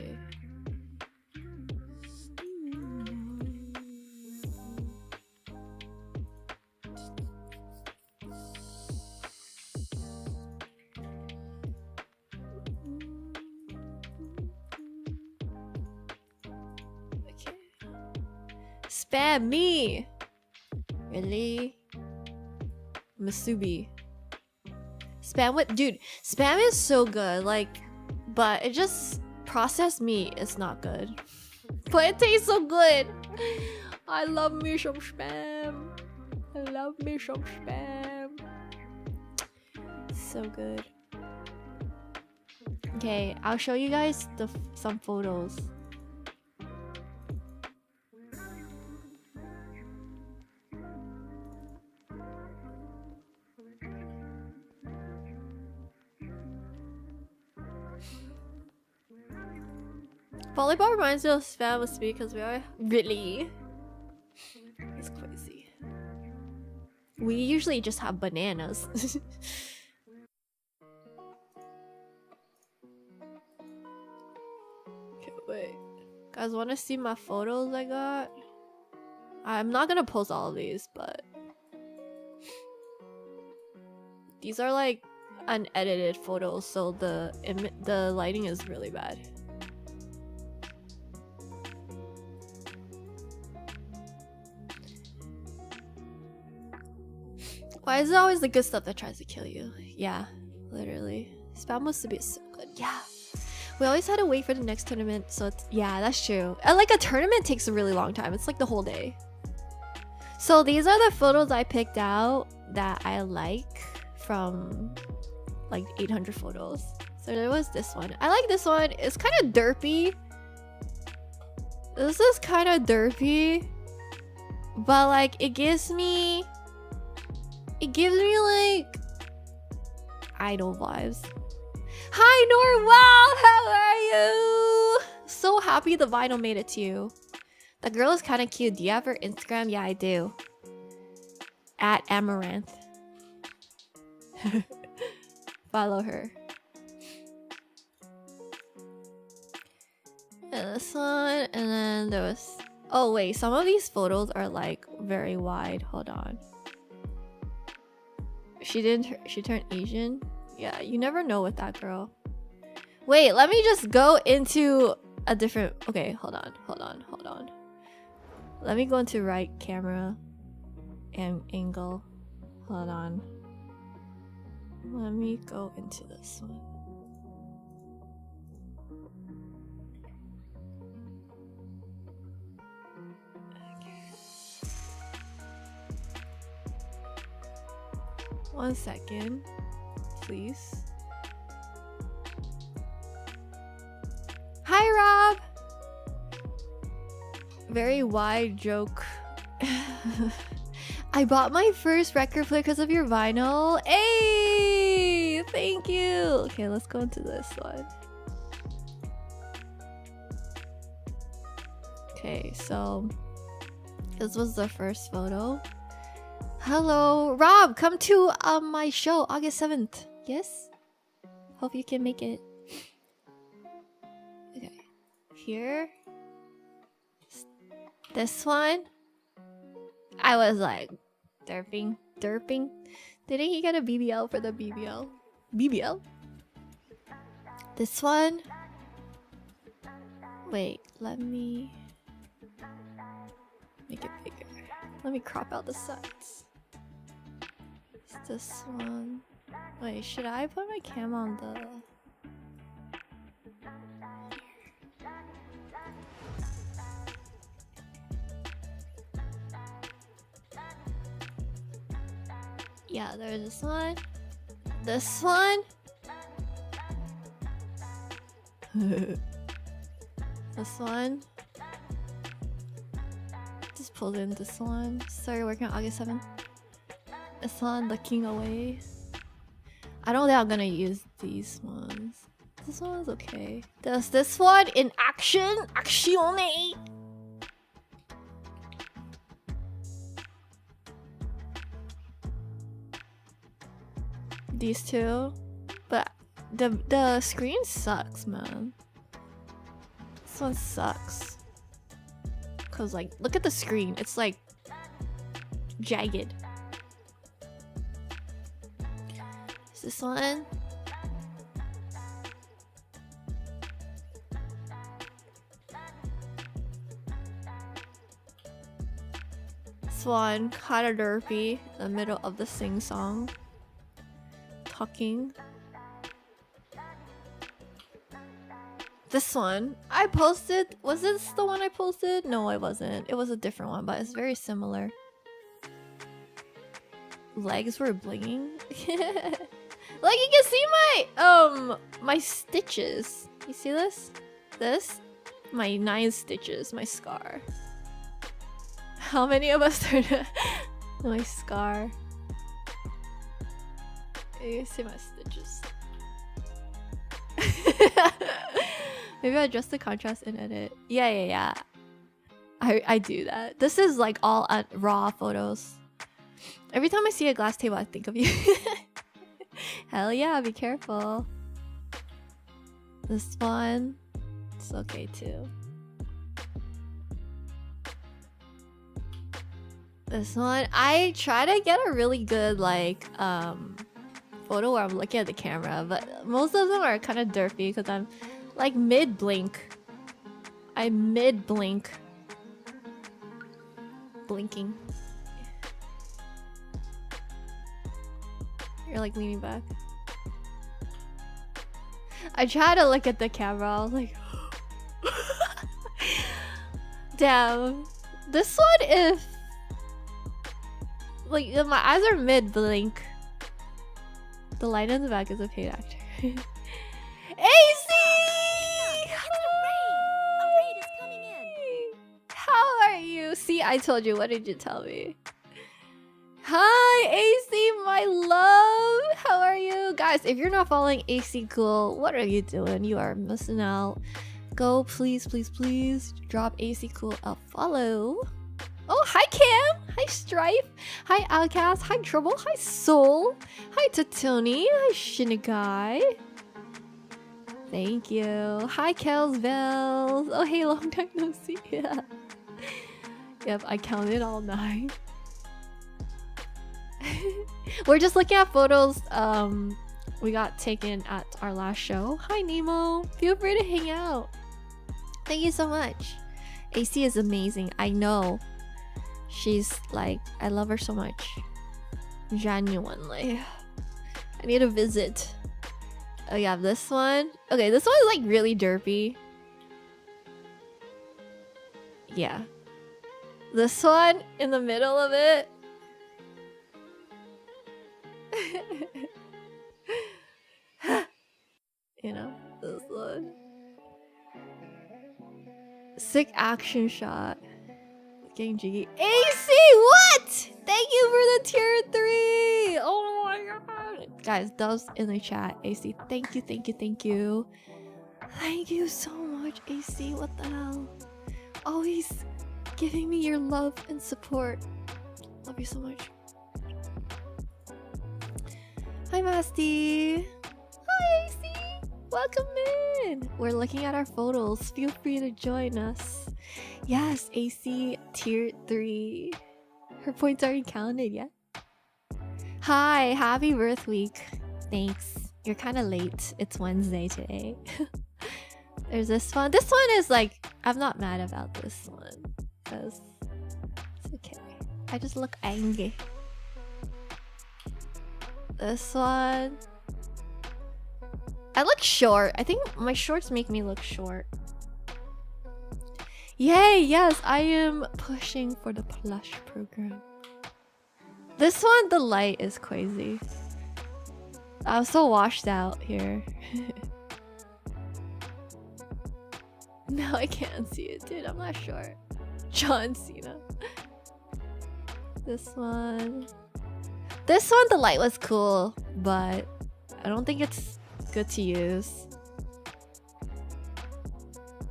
Okay. Spam me! Really? Masubi. Spam with dude, spam is so good, like, but it just processed meat is not good. But it tastes so good. I love me some spam. I love me some spam. So good. Okay, I'll show you guys some photos. Volleyball reminds me of spam with me because we are really. It's crazy. We usually just have bananas. Okay, wait. Guys, want to see my photos I got? I'm not gonna post all of these, but These are like unedited photos, so the lighting is really bad. Why is it always the good stuff that tries to kill you? Yeah, literally. Spam used to be so good. Yeah. We always had to wait for the next tournament, so it's, yeah, that's true. And like a tournament takes a really long time. It's like the whole day. So these are the photos I picked out that I like from like 800 photos. So there was this one. I like this one. It's kind of derpy. This is kind of derpy, but like it gives me like idol vibes. Hi Norwell, how are you? So happy the vinyl made it to you. The girl is kind of cute. Do you have her Instagram? Yeah, I do. At Amaranth. Follow her. And this one, and then there was. Oh wait, some of these photos are like very wide. Hold on. She turned Asian. Yeah, you never know with that girl. Wait, let me just go into a different. Okay, hold on. Let me go into right camera and angle. Hold on. Let me go into this one. Okay. 1 second, please. Hi, Rob! Very wide joke. I bought my first record player because of your vinyl. Hey! Thank you! Okay, let's go into this one. Okay, so this was the first photo. Hello, Rob! Come to my show, August 7th. Yes? Hope you can make it. Okay. Here. This one. I was like, derping. Didn't he get a BBL for the BBL? BBL? This one. Wait, let me make it bigger. Let me crop out the sides. It's this one. Wait, should I put my cam on the... Yeah, there's this one. This one. This one. Just pulled in this one. Started working on August 7th. This one, looking away. I don't think I'm gonna use these ones. This one's okay. There's this one in action. Actione. These two, but the screen sucks, man. This one sucks. Cause like, look at the screen. It's like jagged. Is this one? This one, kind of derpy, in the middle of the sing song. Talking. This one I posted. Was this the one I posted? No, it wasn't. It was a different one, but it's very similar. Legs were blinging. Like you can see my stitches. You see this? My 9 stitches, my scar. How many of us turned my scar? You see my stitches. Maybe I adjust the contrast and edit. Yeah. I do that. This is like all raw photos. Every time I see a glass table, I think of you. Hell yeah, be careful. This one, it's okay too. This one, I try to get a really good like photo where I'm looking at the camera, but most of them are kind of derpy because I'm like mid-blink. I mid-blink. Blinking. You're like leaning back. I try to look at the camera. I was like, damn. This one, if like if my eyes are mid blink, the light in the back is a paid actor. AC! A raid is coming in. How are you? See, I told you. What did you tell me? Hi, AC, my love. How are you? Guys, if you're not following AC Cool, what are you doing? You are missing out. Go, please, please, please drop AC Cool a follow. Oh, hi, Cam. Hi, Strife. Hi, Outcast. Hi, Trouble. Hi, Soul. Hi, Tatoni. Hi, Shinigai. Thank you. Hi, Kels Bells. Oh, hey, long time no see. Yeah. Yep, I counted all 9. We're just looking at photos we got taken at our last show. Hi, Nemo. Feel free to hang out. Thank you so much. AC is amazing. I know. She's like, I love her so much. Genuinely. I need to visit. Oh yeah, this one. Okay, this one is like really derpy. Yeah. This one in the middle of it. You know, this one. Sick action shot. Getting jiggy. AC, what? Thank you for the tier 3. Oh my god. Guys, dubs in the chat. AC, thank you, thank you, thank you. Thank you so much, AC. What the hell? Always giving me your love and support. Love you so much. Hi, Masty. Hi, AC. Welcome in. We're looking at our photos. Feel free to join us. Yes, AC tier 3. Her points already counted, yeah? Hi, happy birth week. Thanks. You're kind of late. It's Wednesday today. There's this one. This one is like, I'm not mad about this one. Because it's okay. I just look angry. This one. I look short. I think my shorts make me look short. Yay, yes, I am pushing for the plush program. This one, the light is crazy. I'm so washed out here. No, I can't see it, dude. I'm not short. John Cena. This one. This one, the light was cool, but I don't think it's good to use.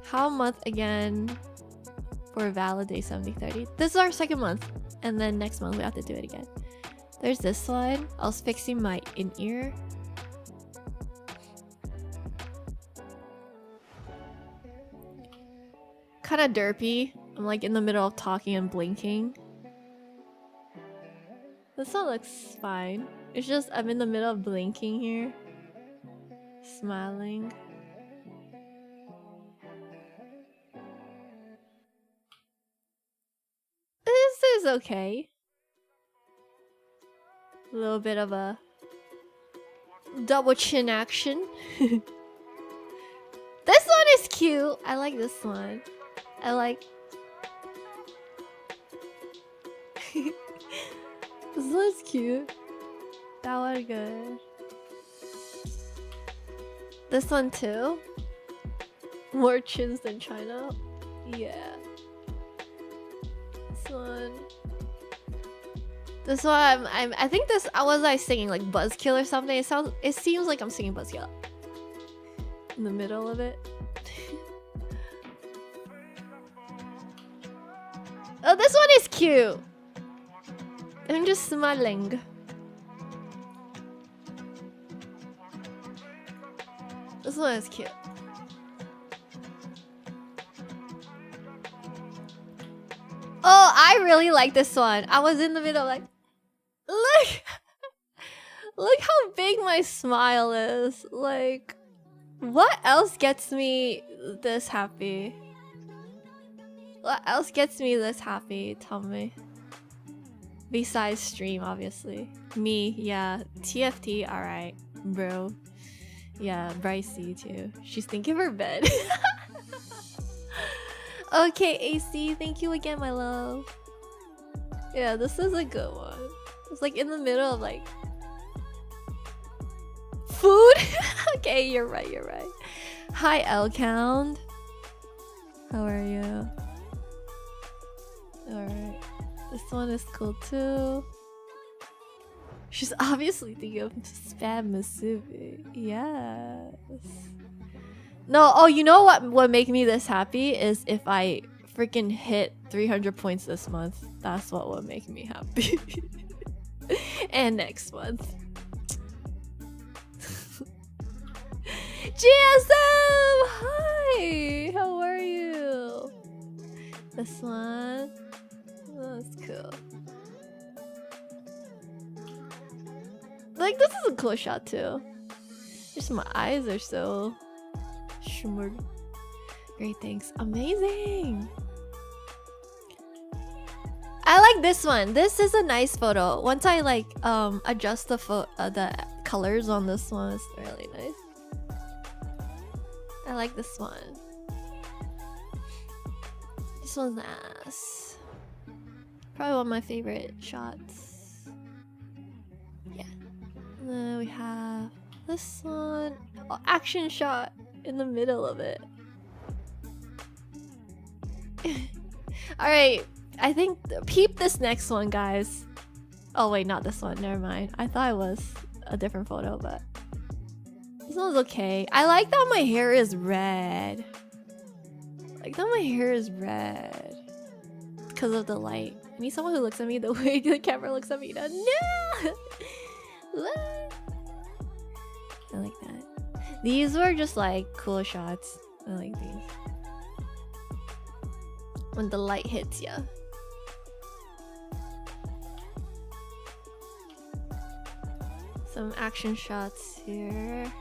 How month again for validate 7030? This is our second month, and then next month we have to do it again. There's this one. I was fixing my in-ear. Kind of derpy. I'm like in the middle of talking and blinking. This one looks fine. It's just I'm in the middle of blinking here. Smiling. This is okay. A little bit of a double chin action. This one is cute. I like this one. I like... This one's cute. That one good. This one too. More chins than China. Yeah. This one. This one. I think this. Was I singing like Buzzkill or something? It seems like I'm singing Buzzkill. In the middle of it. Oh, this one is cute. I'm just smiling. This one is cute. Oh, I really like this one. I was in the middle like, look, Look how big my smile is. Like, what else gets me this happy? What else gets me this happy? Tell me. Besides stream, obviously. Me, yeah. TFT, alright, bro. Yeah, Brycey too. She's thinking of her bed. Okay, AC, thank you again, my love. Yeah, this is a good one. It's like in the middle of like food. Okay, you're right, you're right. Hi, L Count. How are you? Alright. This one is cool too. She's obviously thinking of spam Masubi. Yes. No, oh, you know what make me this happy is if I freaking hit 300 points this month. That's what would make me happy. And next month. GSM! Hi! How are you? This one. Oh, that's cool. Like, this is a cool shot too. Just my eyes are so shimmered. Great, thanks. Amazing. I like this one. This is a nice photo. Once I like adjust the colors on this one, it's really nice. I like this one. This one's ass. Probably one of my favorite shots. Yeah. And then we have this one. Oh, action shot in the middle of it. Alright, I think peep this next one, guys. Oh wait, not this one, never mind. I thought it was a different photo, but this one's okay. I like that my hair is red. Like that my hair is red because of the light. I need someone who looks at me the way the camera looks at me now. No! What? I like that. These were just like cool shots. I like these. When the light hits ya. Some action shots here.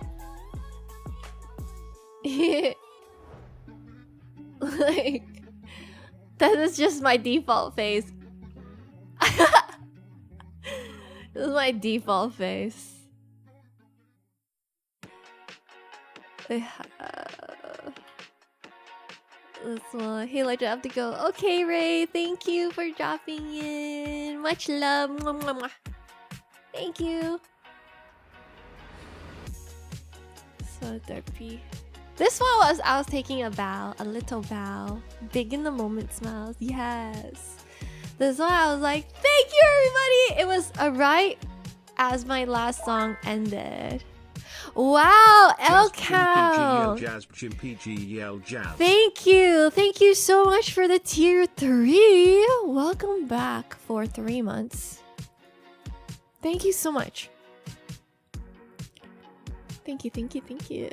Like, that is just my default face. This is my default face. This one. Hey, like, I have to go. Okay, Ray. Thank you for dropping in. Much love. Mwah, mwah, mwah. Thank you. So derpy. This one was I was taking a bow, a little bow. Big in the moment smiles. Yes. This one I was like, thank you, everybody. It was right as my last song ended. Wow, L Count. Thank you. Thank you so much for the tier 3. Welcome back for 3 months. Thank you so much. Thank you, thank you, thank you.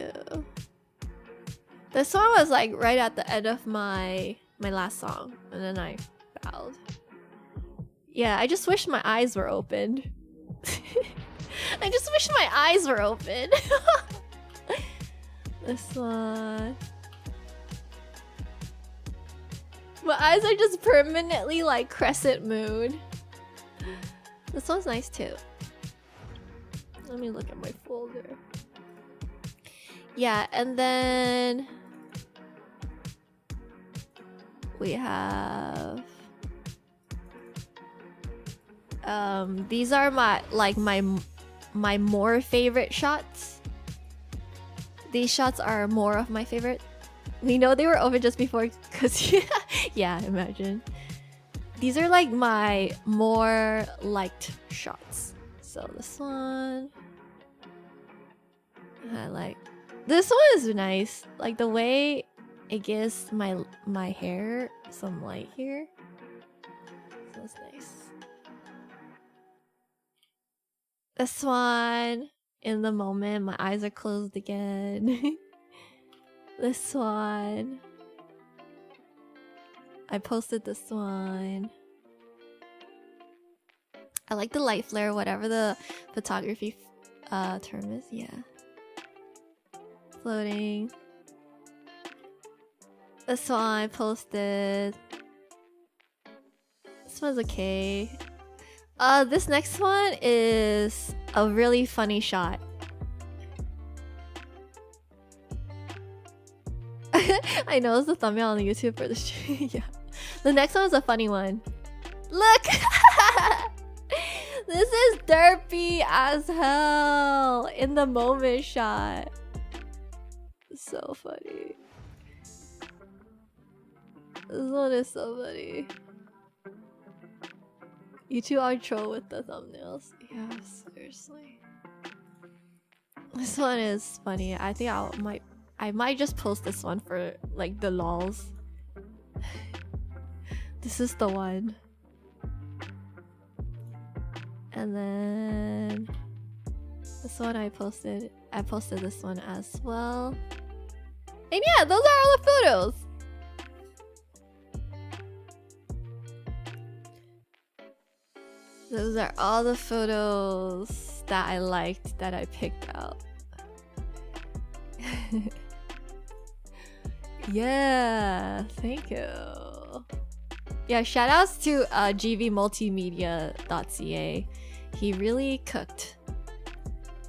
This one was like right at the end of my last song, and then I bowed. Yeah, I just wish my eyes were opened. I just wish my eyes were open. This one. My eyes are just permanently like crescent moon. This one's nice too. Let me look at my folder. Yeah, and then we have these are my more favorite shots. These shots are more of my favorite. We know they were over just before because yeah, imagine. These are like my more liked shots. So this one I like. This one is nice. Like the way it gives my hair some light here. So it's nice. This one, in the moment, my eyes are closed again. This one. I posted this one. I like the light flare, whatever the photography Terminus, yeah. Floating. This one I posted. This one's okay. This next one is a really funny shot. I know it's the thumbnail on the YouTube for the stream. Yeah. The next one is a funny one. Look! This is derpy as hell in the moment shot. So funny. This one is so funny. You two are troll with the thumbnails. Yeah, seriously. This one is funny. I think I might just post this one for like the lols. This is the one. And then this one I posted this one as well. And yeah, those are all the photos. Those are all the photos that I liked, that I picked out. Yeah, thank you. Yeah, shoutouts to gvmultimedia.ca. He really cooked.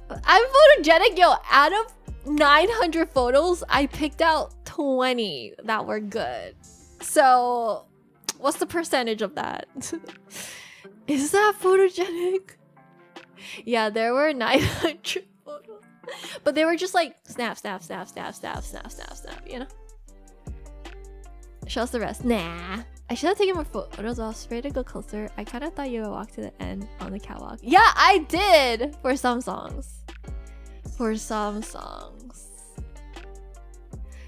I'm photogenic, yo. Out of 900 photos, I picked out 20 that were good. So, what's the percentage of that? Is that photogenic? Yeah, there were 900 photos. But they were just like snap, snap, snap, snap, snap, snap, snap, snap, you know? Show us the rest. Nah. I should have taken more photos. I was afraid to go closer. I kind of thought you would walk to the end on the catwalk. Yeah, I did! For some songs. For some songs.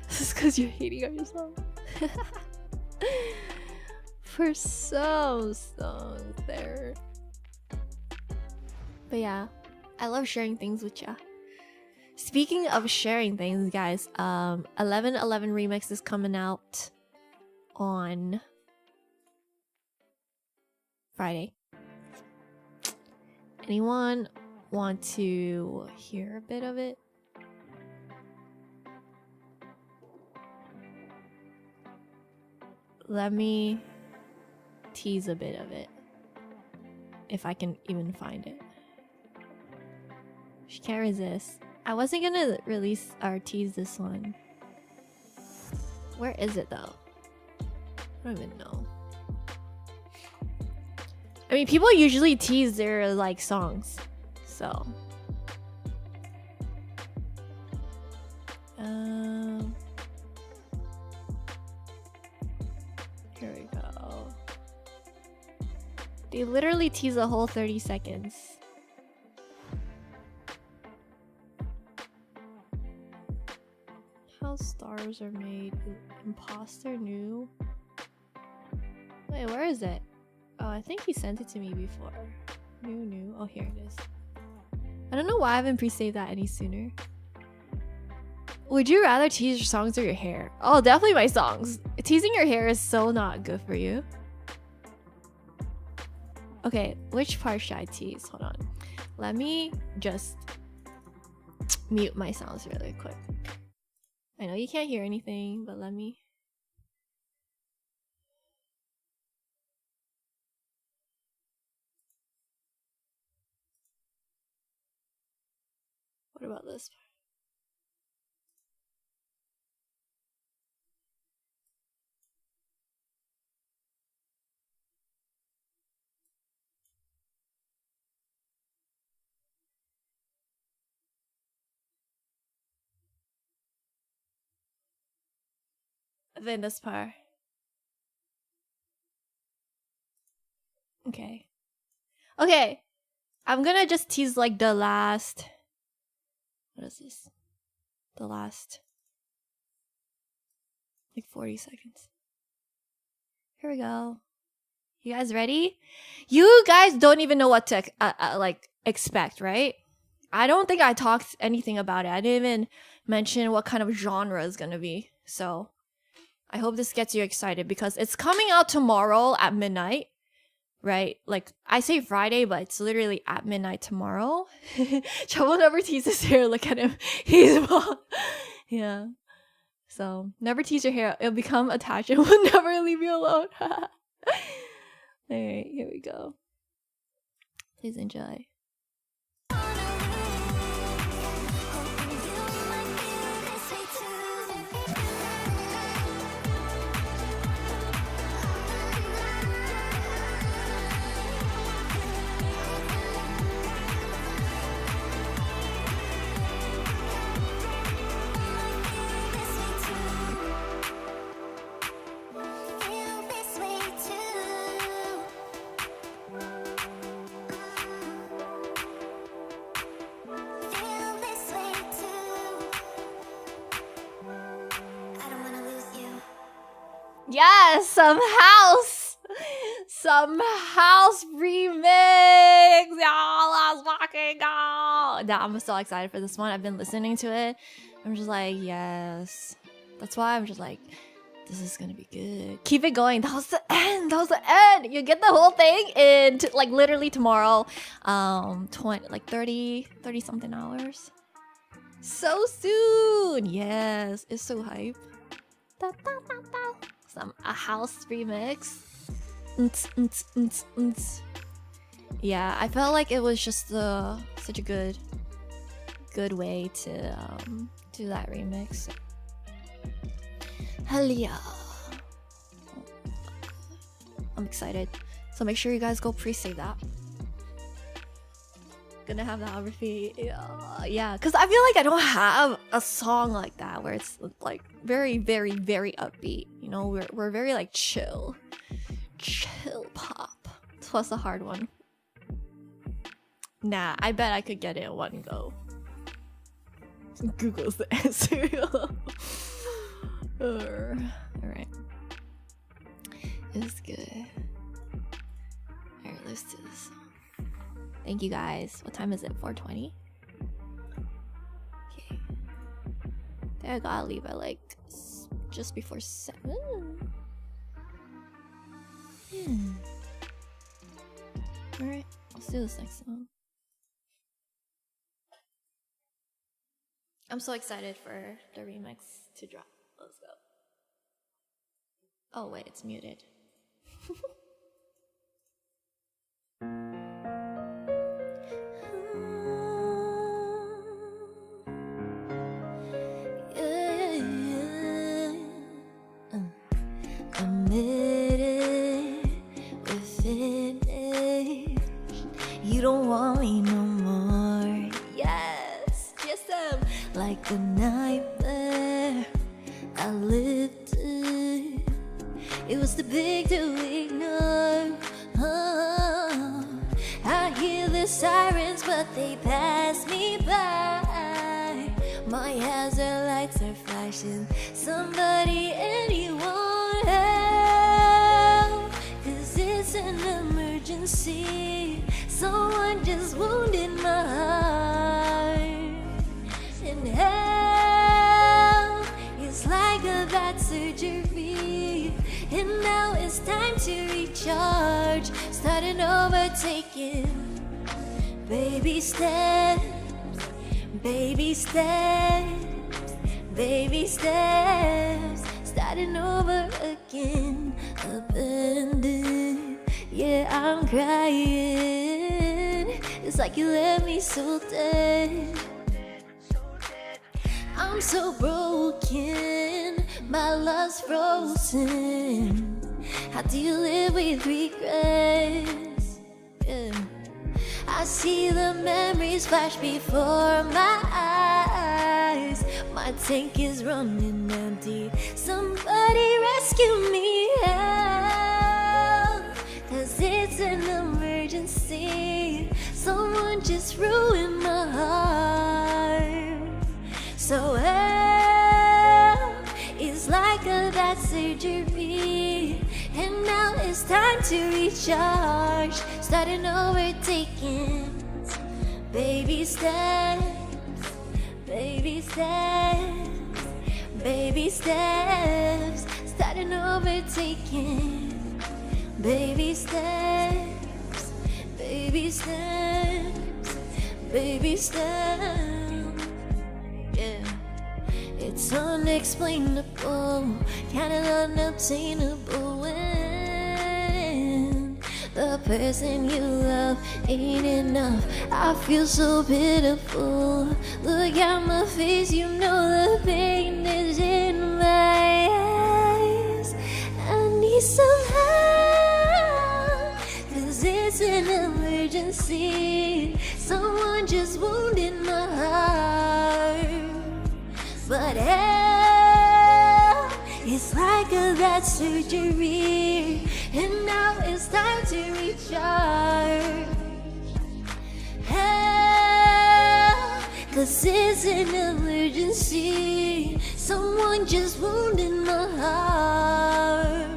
This is because you're hating on yourself. For some songs there. But yeah, I love sharing things with ya. Speaking of sharing things, guys, 1111 Remix is coming out on Friday. Anyone want to hear a bit of it? Let me tease a bit of it, if I can even find it. She can't resist. I wasn't gonna release or tease this one. Where is it though? I don't even know. I mean, people usually tease their like songs, so. Here we go. They literally tease a whole 30 seconds. How stars are made. Imposter new. Wait, where is it? Oh, I think he sent it to me before. New. Oh, here it is. I don't know why I haven't pre-saved that any sooner. Would you rather tease your songs or your hair? Oh, definitely my songs. Teasing your hair is so not good for you. Okay, which part should I tease? Hold on. Let me just mute my sounds really quick. I know you can't hear anything, but let me... What about this part? Then this part. Okay. Okay. I'm gonna just tease like the last... What is this? The last... like 40 seconds. Here we go. You guys ready? You guys don't even know what to like expect, right? I don't think I talked anything about it. I didn't even mention what kind of genre it's gonna be. So I hope this gets you excited because it's coming out tomorrow at midnight. right? Like I say Friday, but it's literally at midnight tomorrow. Trouble never teases his hair. Look at him. He's yeah. So never tease your hair. It'll become attached and will never leave you alone. All right, here we go. Please enjoy. Yes, some house remix. Y'all, let's fucking go. I'm so excited for this one. I've been listening to it. I'm just like, yes. That's why I'm just like, this is gonna be good. Keep it going. That was the end. You get the whole thing in like literally tomorrow. 30 something hours. So soon. Yes, it's so hype. A house remix. Yeah, I felt like it was just such a good way to do that remix. Hell yeah. I'm excited. So make sure you guys go pre-save that. Gonna have that overfeed. Yeah, because I feel like I don't have a song like that where it's like very, very, very upbeat. You know, we're very like chill pop. Plus a hard one. Nah, I bet I could get it in one go. Google's the answer. Alright. It's good. Alright, let's do this. Thank you guys. What time is it? 4:20? Okay. There I gotta leave at like just before 7. Alright, let's do this next one. I'm so excited for the remix to drop. Let's go. Oh wait, it's muted. You don't want me no more. Yes, like the nightmare I lived in. It was too big to ignore. I hear the sirens, but they pass me by. My hazard lights are flashing. Somebody, anyone help, 'cause it's an emergency. Someone just wounded my heart. And hell is like a bad surgery. And now it's time to recharge. Starting overtaking. Baby steps, baby steps, baby steps. Starting over again. Abandoned. Yeah, I'm crying. It's like you left me so dead. I'm so broken. My love's frozen. How do you live with regrets? Yeah. I see the memories flash before my eyes. My tank is running empty. Somebody rescue me, help, 'cause it's an emergency. Someone just ruined my heart. So hell is like a bad surgery. And now it's time to recharge. Starting overtaking. Baby steps, baby steps, baby steps. Starting overtaking. Baby steps. baby steps, baby steps. Yeah, it's unexplainable, kind of unobtainable when the person you love ain't enough. I feel so pitiful. Look at my face, you know the pain is in my eyes. I need some help, 'cause it's an emergency. Someone just wounded my heart. But help, it's like a bad surgery, and now it's time to recharge. Help, 'cause it's an emergency. Someone just wounded my heart.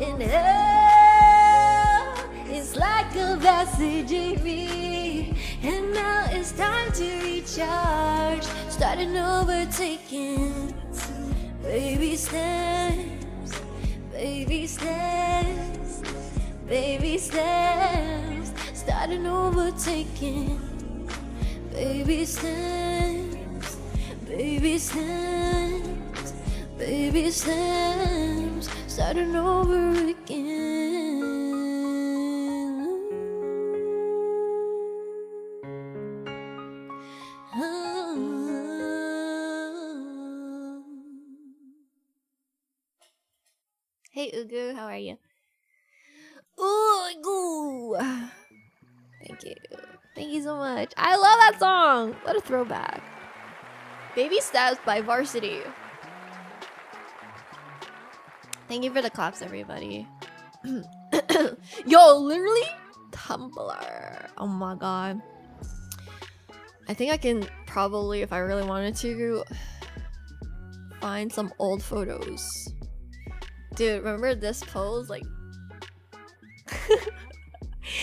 And help, it's like a bad surgery, and now it's time to recharge. Starting overtaking. Baby steps, baby steps, baby steps. Starting overtaking. Baby steps, baby steps, baby steps. Starting over again. Hey Ugu, how are you? Ugu! Thank you. Thank you so much. I love that song! What a throwback. Baby Steps by Varsity. Thank you for the claps, everybody. Yo, literally? Tumblr. Oh my god. I think I can probably, if I really wanted to, find some old photos. Dude, remember this pose? Like, with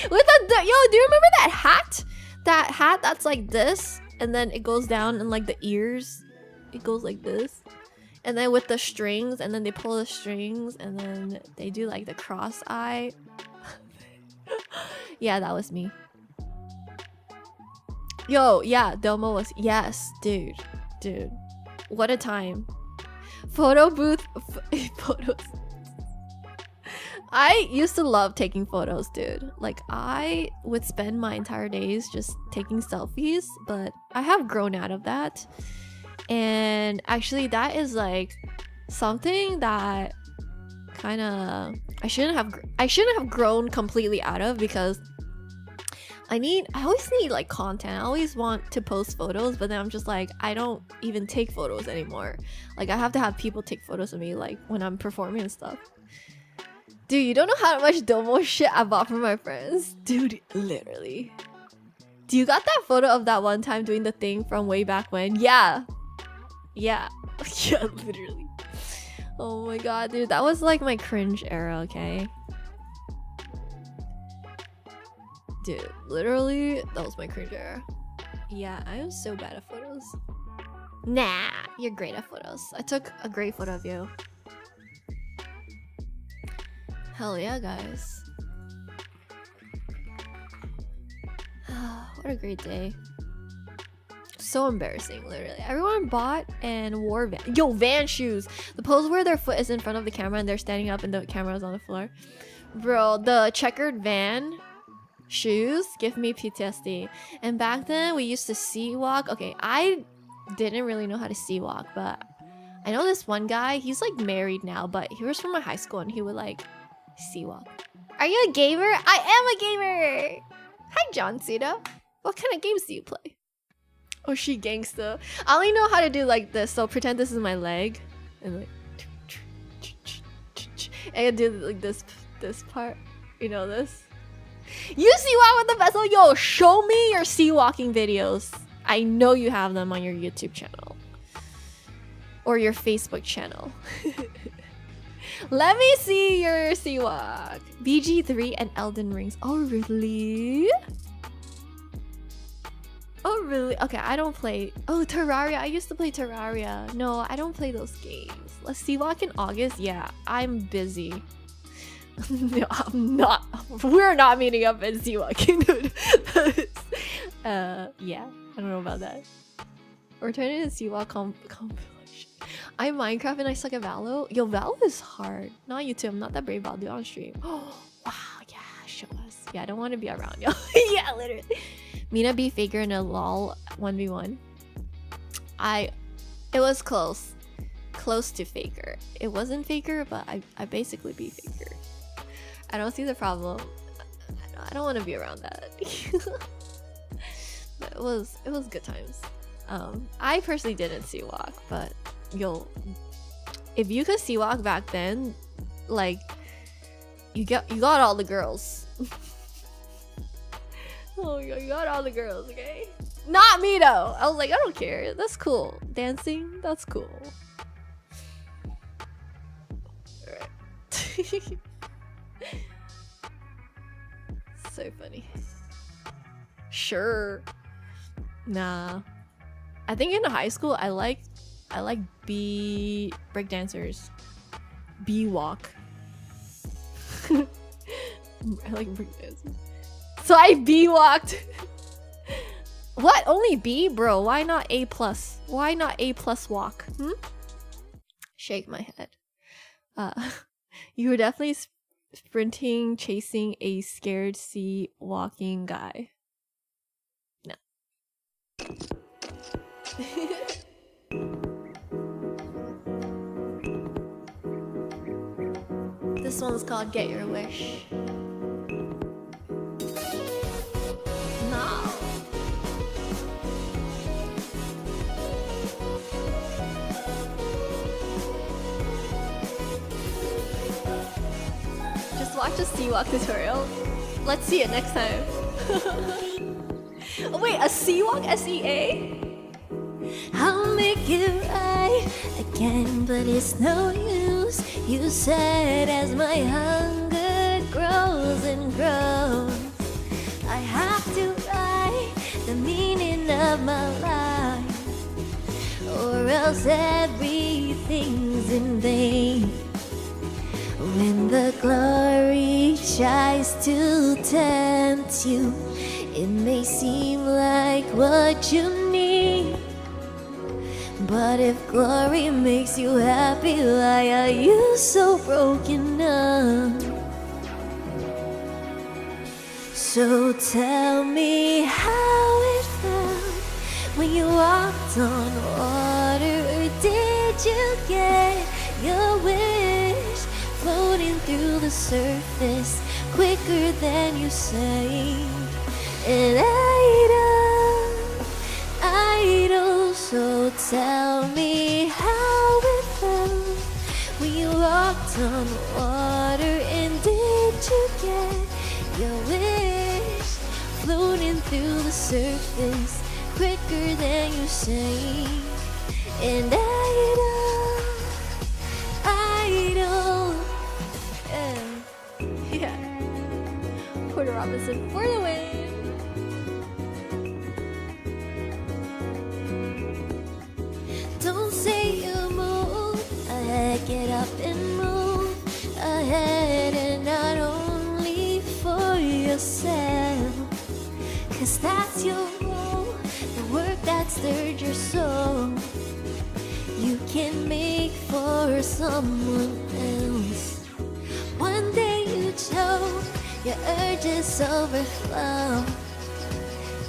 the yo, do you remember that hat? That hat that's like this, and then it goes down, and like the ears, it goes like this, and then with the strings, and then they pull the strings, and then they do like the cross eye. Yeah, that was me. Yo, yeah, Domo was, yes, dude, what a time. Photo booth, photos. I used to love taking photos, dude. Like, I would spend my entire days just taking selfies, but I have grown out of that. And actually, that is like something that kind of I shouldn't have grown completely out of, because I always need like content. I always want to post photos, but then I'm just like, I don't even take photos anymore. Like, I have to have people take photos of me, like when I'm performing and stuff. Dude, you don't know how much Domo shit I bought from my friends. Dude, literally. Do you got that photo of that one time doing the thing from way back when? Yeah. Yeah. Yeah, literally. Oh my god, dude. That was like my cringe era, okay? Dude, literally, that was my cringe era. Yeah, I am so bad at photos. Nah, you're great at photos. I took a great photo of you. Hell yeah, guys. What a great day. So embarrassing, literally. Everyone bought and wore Van shoes. The pose where their foot is in front of the camera and they're standing up and the camera is on the floor. Bro, the checkered Van shoes give me PTSD. And back then, we used to sea walk. Okay, I didn't really know how to sea walk, but I know this one guy. He's like married now, but he was from my high school and he would like sea walk. Are you a gamer? I am a gamer. Hi, John Cena. What kind of games do you play? Oh, she gangsta. I only know how to do like this. So pretend this is my leg, and like, and I do like this part. You know this. You sea walk with the vessel. Yo, show me your sea walking videos. I know you have them on your YouTube channel or your Facebook channel. Let me see your sea walk. BG3 and Elden Rings. Oh, really? Oh, really? Okay, I don't play... Oh, Terraria. I used to play Terraria. No, I don't play those games. Let's sea walk in August. Yeah, I'm busy. No, I'm not. We're not meeting up in Siwa Kingdom. Yeah, I don't know about that. We're turning into Siwa compilation. I'm Minecraft and I suck at Valo. Yo, Valo is hard. Not you too. I'm not that brave. I'll do it on stream. Oh, wow. Yeah, show us. Yeah, I don't want to be around y'all. Yeah, literally. Mina beat Faker in a LOL 1v1. It was close. Close to Faker. It wasn't Faker, but I basically beat Faker. I don't see the problem. I don't want to be around that. But it was good times. I personally didn't sea walk, but yo, if you could sea walk back then, like you got all the girls. Oh, you got all the girls, okay? Not me though. I was like, I don't care. That's cool. Dancing, that's cool. Alright. So funny. Sure. Nah. I think in high school I like B breakdancers. B walk. I like breakdancers. So I B walked. What? Only B, bro? Why not A plus? Why not A plus walk? Shake my head. You were definitely sprinting, chasing a scared sea walking guy. No. This one's called Get Your Wish. No. Just watch a sea walk tutorial. Let's see it next time. Oh, wait, a sea walk? SEA? I'll make it right again, but it's no use. You said as my hunger grows and grows, I have to write the meaning of my life, or else everything's in vain. When the glory tries to tempt you, it may seem like what you need. But if glory makes you happy, why are you so broken up? So tell me how it felt when you walked on water. Or did you get your wish floating through the surface quicker than you sank? And I don't. So tell me how it felt when you walked on water. And did you get your wish floating through the surface quicker than you sank? And I don't. Yeah. Porter Robinson for the win. Don't say you move ahead, get up and move ahead, and not only for yourself, 'cause that's your role, the work that stirred your soul. You can make for someone else. One day you choke, your urges overflow,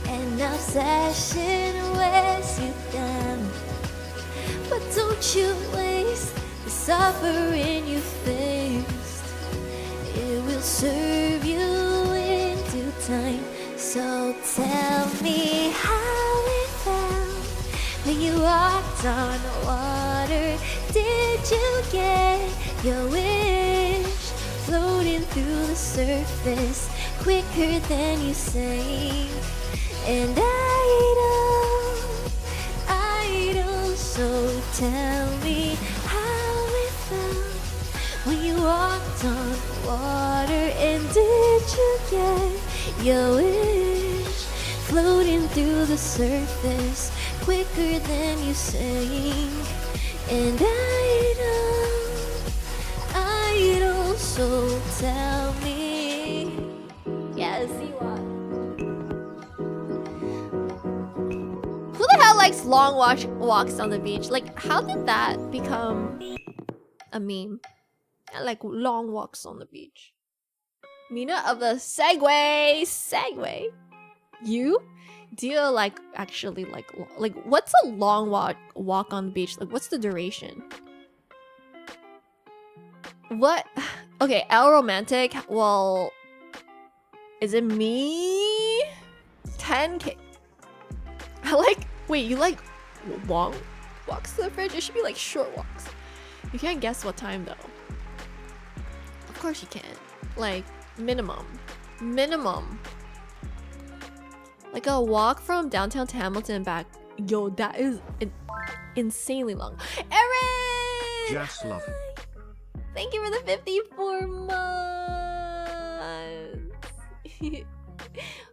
and obsession wears you down. But don't you waste the suffering you faced. It will serve you in due time. So tell me how it felt when you walked on water. Did you get your wish floating through the surface quicker than you sank? And I don't. So tell me how it felt when you walked on water. And did you get your wish floating through the surface quicker than you sank? And I don't. So tell Just long walks on the beach. Like, how did that become a meme? Like long walks on the beach. Mina of the Segway. You? Do you like actually like what's a long walk on the beach? Like, what's the duration? What? Okay, El Romantic. Well, is it me? 10K. I like. Wait, you like long walks to the fridge? It should be like short walks. You can't guess what time though. Of course you can. Like minimum. Like a walk from downtown to Hamilton and back. Yo, that is insanely long. Erin! Just love it. Thank you for the 54 months.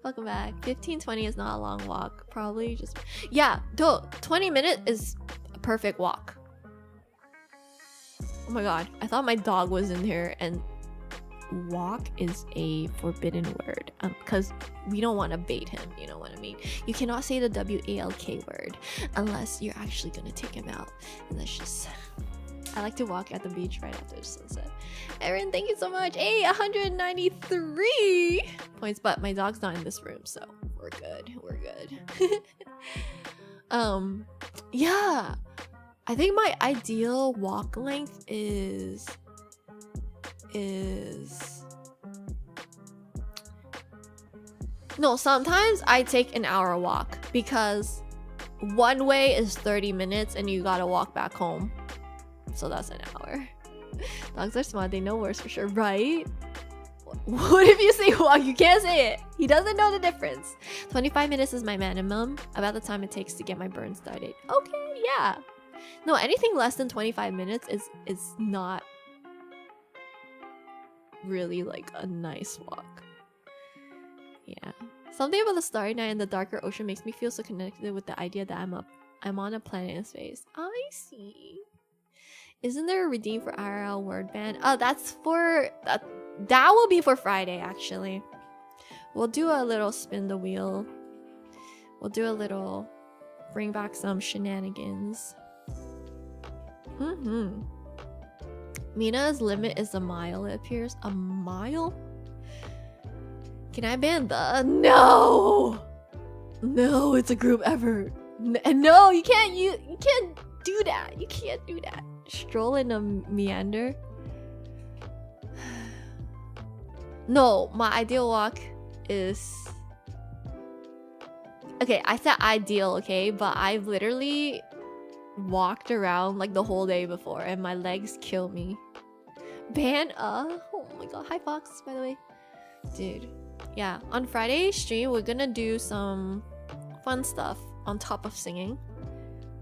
Welcome back. 15-20 is not a long walk. Probably just... Yeah, 20 minutes is a perfect walk. Oh my god. I thought my dog was in here, and walk is a forbidden word. Because we don't want to bait him. You know what I mean? You cannot say the W-A-L-K word unless you're actually going to take him out. And that's just... I like to walk at the beach right after the sunset. Erin, thank you so much. Hey, 193 points, but my dog's not in this room, so we're good. Yeah. I think my ideal walk length is no, sometimes I take an hour walk because one way is 30 minutes and you gotta walk back home. So that's an hour. Dogs are smart, they know worse for sure, right? What if you say walk? You can't say it. He doesn't know the difference. 25 minutes is my minimum, about the time it takes to get my burn started. Okay, yeah. No, anything less than 25 minutes is not really like a nice walk. Yeah. Something about the starry night and the darker ocean makes me feel so connected with the idea that I'm on a planet in space. I see. Isn't there a redeem for IRL word ban? Oh, that's for... that will be for Friday, actually. We'll do a little spin the wheel. We'll do a little... bring back some shenanigans. Mina's limit is a mile, it appears. A mile? Can I ban the... No! No, it's a group effort. No, you can't... You can't do that. You can't do that. Stroll in a meander. No, my ideal walk is... Okay, I said ideal, okay? But I've literally walked around like the whole day before and my legs kill me. Oh my god. Hi, Fox, by the way. Dude. Yeah, on Friday's stream, we're gonna do some fun stuff on top of singing.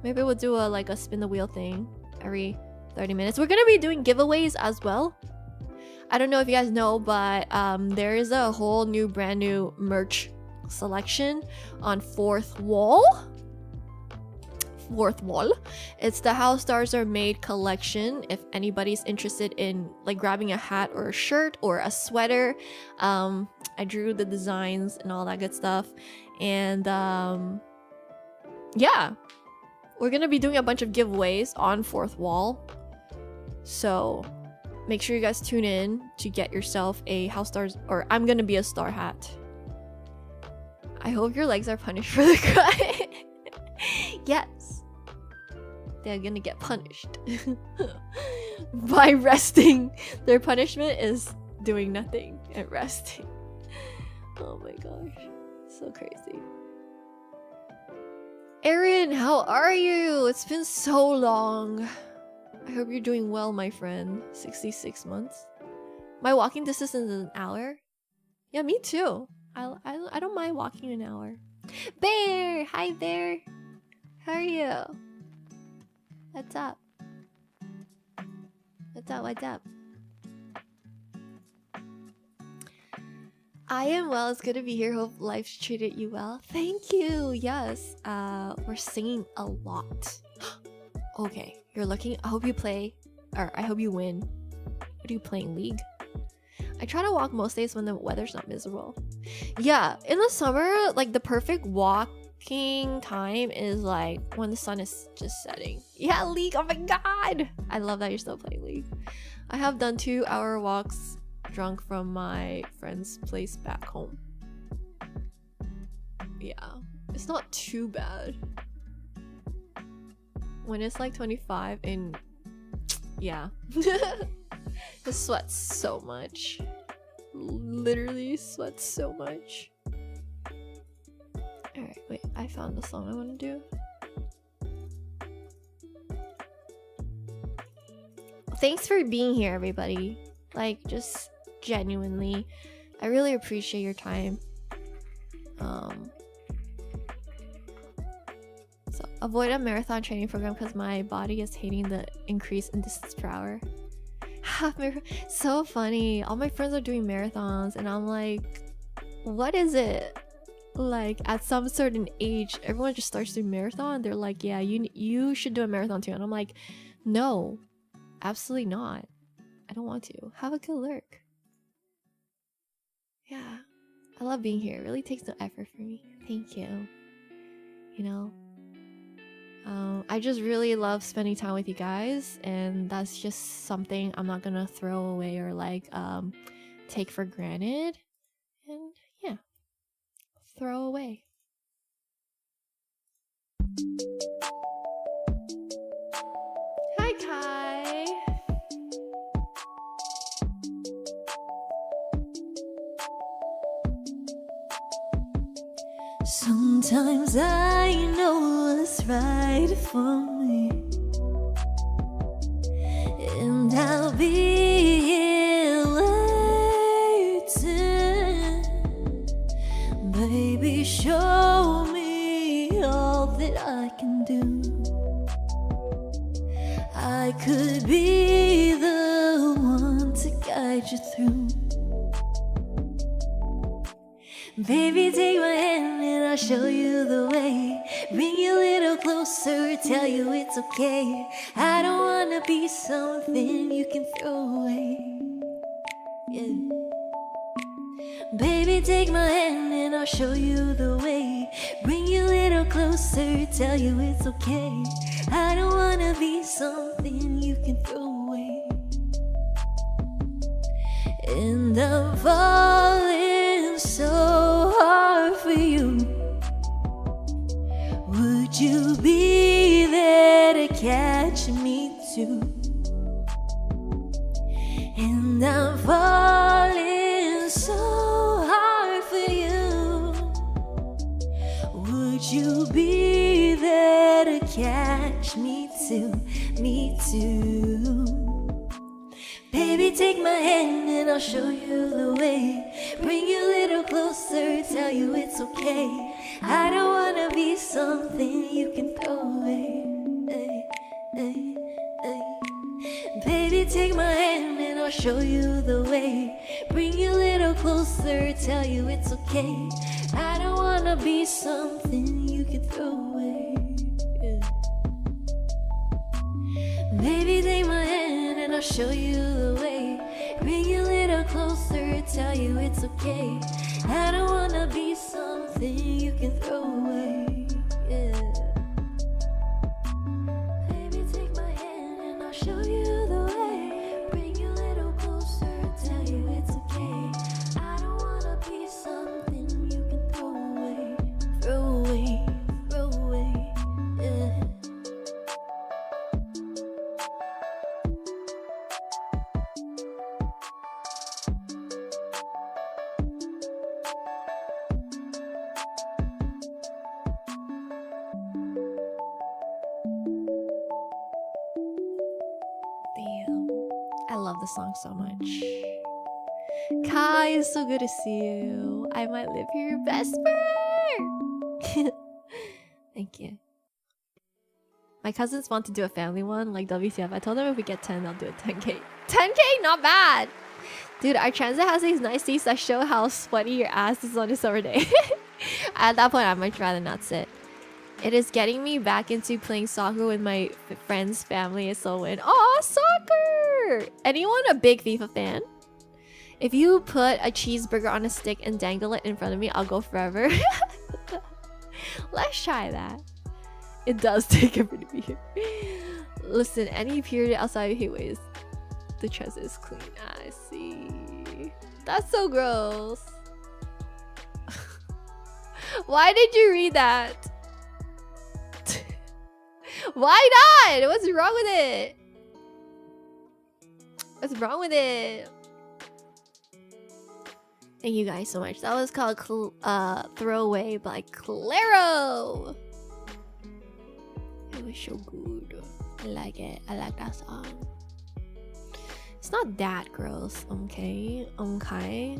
Maybe we'll do a spin the wheel thing every 30 minutes. We're gonna be doing giveaways as well. I don't know if you guys know, but there is a whole new brand new merch selection on Fourth Wall. It's the How Stars Are Made collection. If anybody's interested in like grabbing a hat or a shirt or a sweater, I drew the designs and all that good stuff. And yeah, we're gonna be doing a bunch of giveaways on Fourth Wall. So make sure you guys tune in to get yourself a How Stars or I'm gonna be a star hat. I hope your legs are punished for the cut. Yes. They're gonna get punished by resting. Their punishment is doing nothing and resting. Oh my gosh. So crazy. Erin, how are you? It's been so long. I hope you're doing well, my friend. 66 months. My walking distance is an hour. Yeah, me too. I don't mind walking an hour. Bear! Hi, Bear. How are you? What's up? What's up? I am well. It's good to be here. Hope life's treated you well. Thank you. Yes. We're singing a lot. Okay. You're looking. I hope you play. Or I hope you win. What are you playing? League? I try to walk most days when the weather's not miserable. Yeah. In the summer, like the perfect walk walking time is like when the sun is just setting. Yeah, League. Oh my god, I love that you're still playing League. I have done 2-hour walks drunk from my friend's place back home. Yeah, it's not too bad. When it's like 25 and yeah. It sweats so much. Literally sweats so much. Alright, wait, I found the song I want to do. Thanks for being here, everybody. Like, just genuinely. I really appreciate your time. So, avoid a marathon training program because my body is hating the increase in distance per hour. So funny. All my friends are doing marathons and I'm like, what is it? Like at some certain age, everyone just starts doing marathon. They're like, yeah, you should do a marathon too. And I'm like, no, absolutely not. I don't want to. Have a good lurk. Yeah, I love being here. It really takes no effort for me. Thank you. You know, I just really love spending time with you guys, and that's just something I'm not gonna throw away or like take for granted. And yeah, throw away. Hi Kai. Sometimes I know what's right for me, and I'll be here waiting. Baby, show me all that I can do. I could be the one to guide you through. Baby, take my hand and I'll show you the way. Bring you a little closer, tell you it's okay. I don't wanna be something you can throw away. Yeah. Baby, take my hand and I'll show you the way. Bring you a little closer, tell you it's okay. I don't wanna be something you can throw away. And I'm falling so hard for you. Would you be there to catch me too? And I'm falling so hard for you. Would you be there to catch me too? Me too. Baby, take my hand and I'll show you the way. Bring you a little closer, tell you it's okay. I don't wanna be something you can throw away. Ay, ay, ay. Baby, take my hand and I'll show you the way. Bring you a little closer, tell you it's okay. I don't wanna be something you can throw away. Yeah. Baby, take my hand and I'll show you the way. Bring you a little closer, tell you it's okay. I don't wanna be something you can throw away. Yeah. Baby, take my hand and I'll show you the way. Bring you a little closer, tell you it's okay. I don't wanna be something you can throw away. Throw away, throw away, yeah. Damn, I love this song so much. Kai, it's so good to see you. I might live here, Vesper. Thank you. My cousins want to do a family one, like WTF. I told them if we get 10, I'll do a 10k. 10k, not bad. Dude, our transit has these nice seats that show how sweaty your ass is on a summer day. At that point, I'd much rather not sit. It is getting me back into playing soccer with my friends' family. It's so win. Oh, soccer! Anyone a big FIFA fan? If you put a cheeseburger on a stick and dangle it in front of me, I'll go forever. Let's try that. It does take a pretty beard. Listen, any period outside of heatwaves, the chest is clean. I see. That's so gross. Why did you read that? Why not? What's wrong with it? What's wrong with it? Thank you guys so much. That was called Throwaway by Claro. It was so good. I like it. I like that song. It's not that gross, okay? Okay.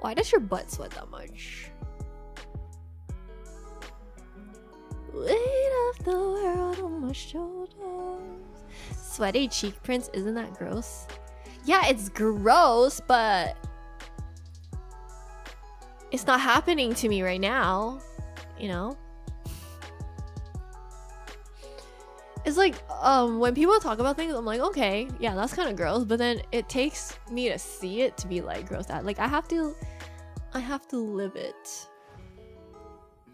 Why does your butt sweat that much? Weight of the world on my shoulders. Sweaty cheek prints, isn't that gross? Yeah, it's gross, but it's not happening to me right now, you know? It's like when people talk about things, I'm like, okay, yeah, that's kind of gross, but then it takes me to see it to be like gross out. Like I have to live it.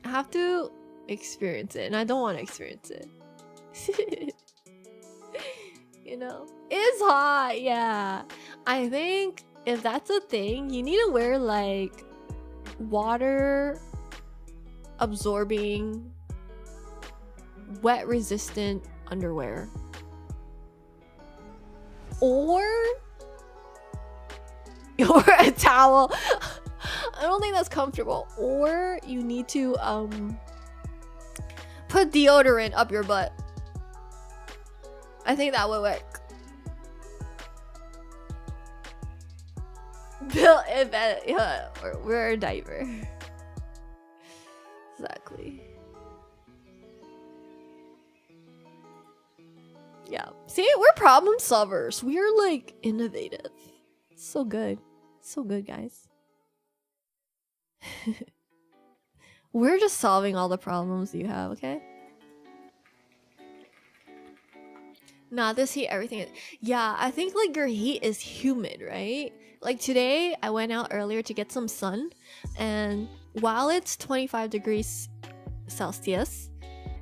I have to experience it, and I don't want to experience it. You know, it's hot. Yeah, I think if that's a thing, you need to wear like water absorbing, wet resistant underwear, or a towel. I don't think that's comfortable. Or you need to put deodorant up your butt. I think that would work. Bill, we're a diver. Exactly. Yeah. See, we're problem solvers. We're like innovative. So good. So good, guys. We're just solving all the problems you have, okay? Nah, this heat, everything is... Yeah, I think like your heat is humid, right? Like today, I went out earlier to get some sun, and while it's 25 degrees Celsius,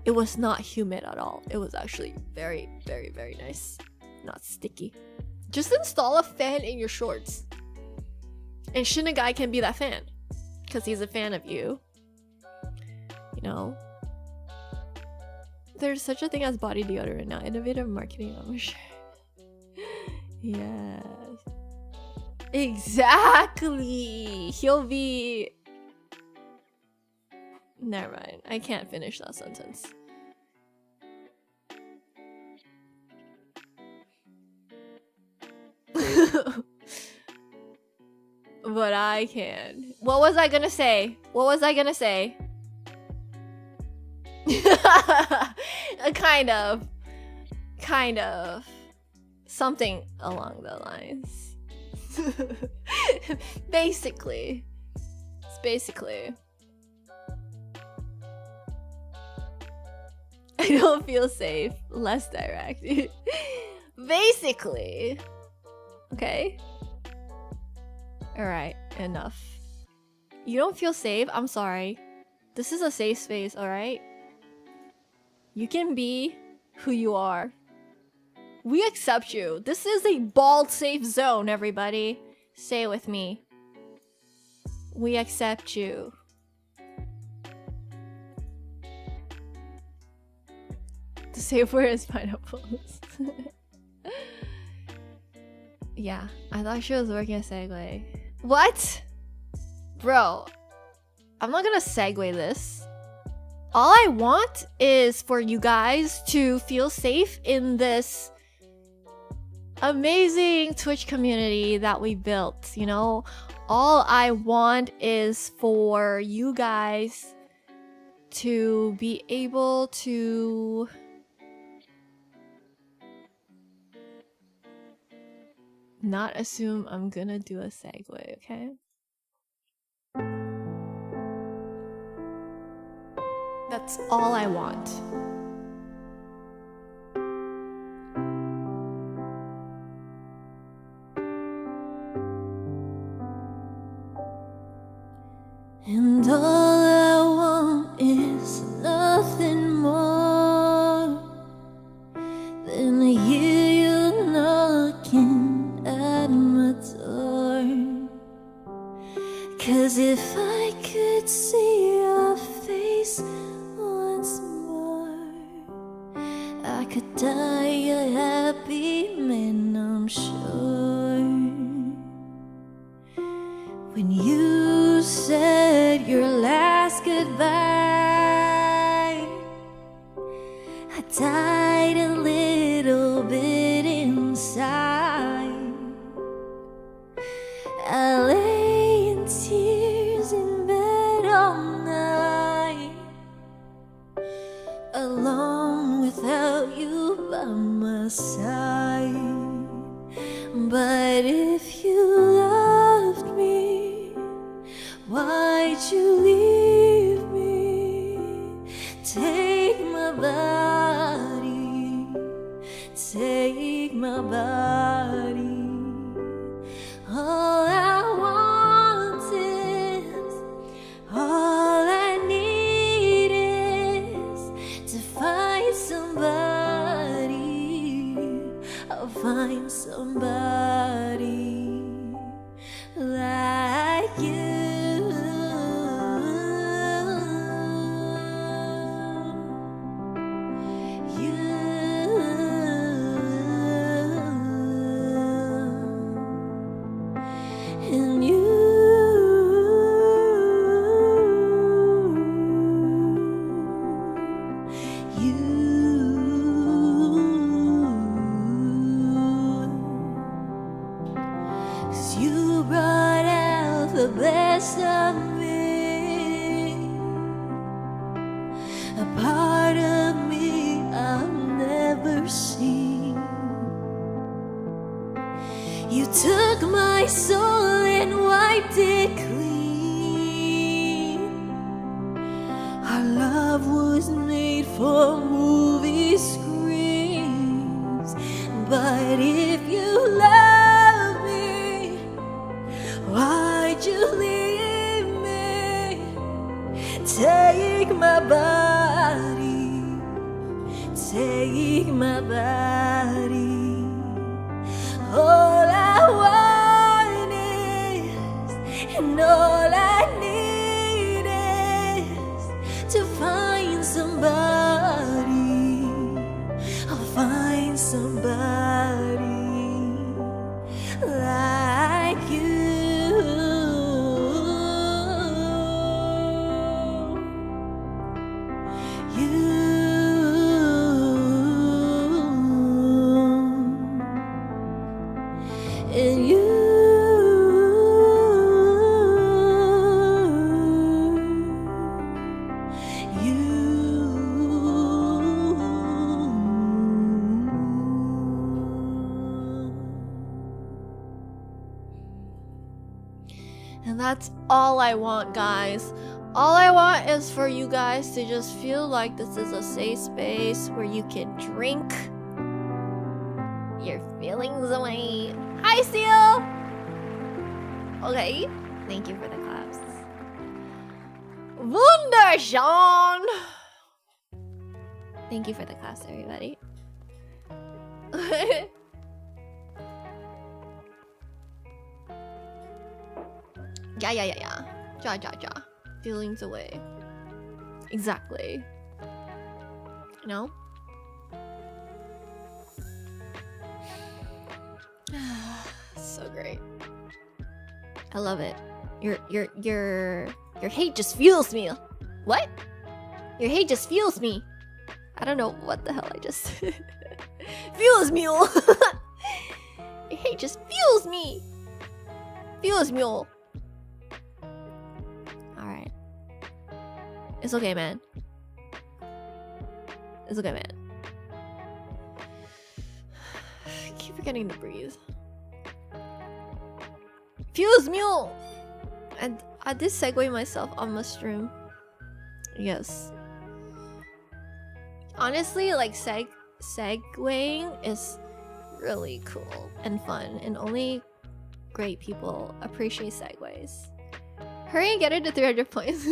it was not humid at all. It was actually very, very, very nice. Not sticky. Just install a fan in your shorts. And Shinagai can be that fan. Because he's a fan of you. You know? There's such a thing as body deodorant now. Innovative marketing, I'm sure. Yes. Exactly! He'll be... Never mind. I can't finish that sentence. But I can. What was I gonna say? What was I gonna say? Kind of. Kind of. Something along the lines. Basically. It's basically. I don't feel safe. Less direct. Basically. Okay. Alright, enough. You don't feel safe? I'm sorry. This is a safe space, alright? You can be who you are. We accept you. This is a bald safe zone, everybody. Say it with me. We accept you. The safe word is pineapples. Yeah, I thought she was working a segue. What? Bro, I'm not gonna segue this. All I want is for you guys to feel safe in this amazing Twitch community that we built, you know? All I want is for you guys to be able to not assume I'm gonna do a segue, okay? That's all I want. could die a happy man, I'm sure. When you said your last goodbye, I died a little bit inside. I lay in tears in bed all night, alone without you by my side. But if you loved me, why'd you leave me? Take my body, take my body. All I want is, all I need is to find somebody. I'll find somebody like you. And cause you brought out the best of me, a part of me I've never seen. You took my soul and wiped it clean. Our love was made for movie screens. But if you love me, why'd you leave me? Take my body, take my body. All I want is, and all I need is to find somebody. I'll find somebody like you. And you, And that's all I want, guys. All I want is for you guys to just feel like this is a safe space where you can drink your feelings away. Hi, Seal! Okay, thank you for the claps. Wunderschön! Thank you for the claps, everybody. Yeah. Ja. Feelings away. Exactly. You know? So great. I love it. Your hate just fuels me. What? Your hate just fuels me. I don't know what the hell I just fuels me. Your hate just fuels me. Fuels me. Alright. It's okay, man. It's okay, man. I keep forgetting to breathe. Fuse mule! And I did segue myself on mushroom. Yes. Honestly, like segueing is really cool and fun, and only great people appreciate segues. Hurry and get it to 300 points.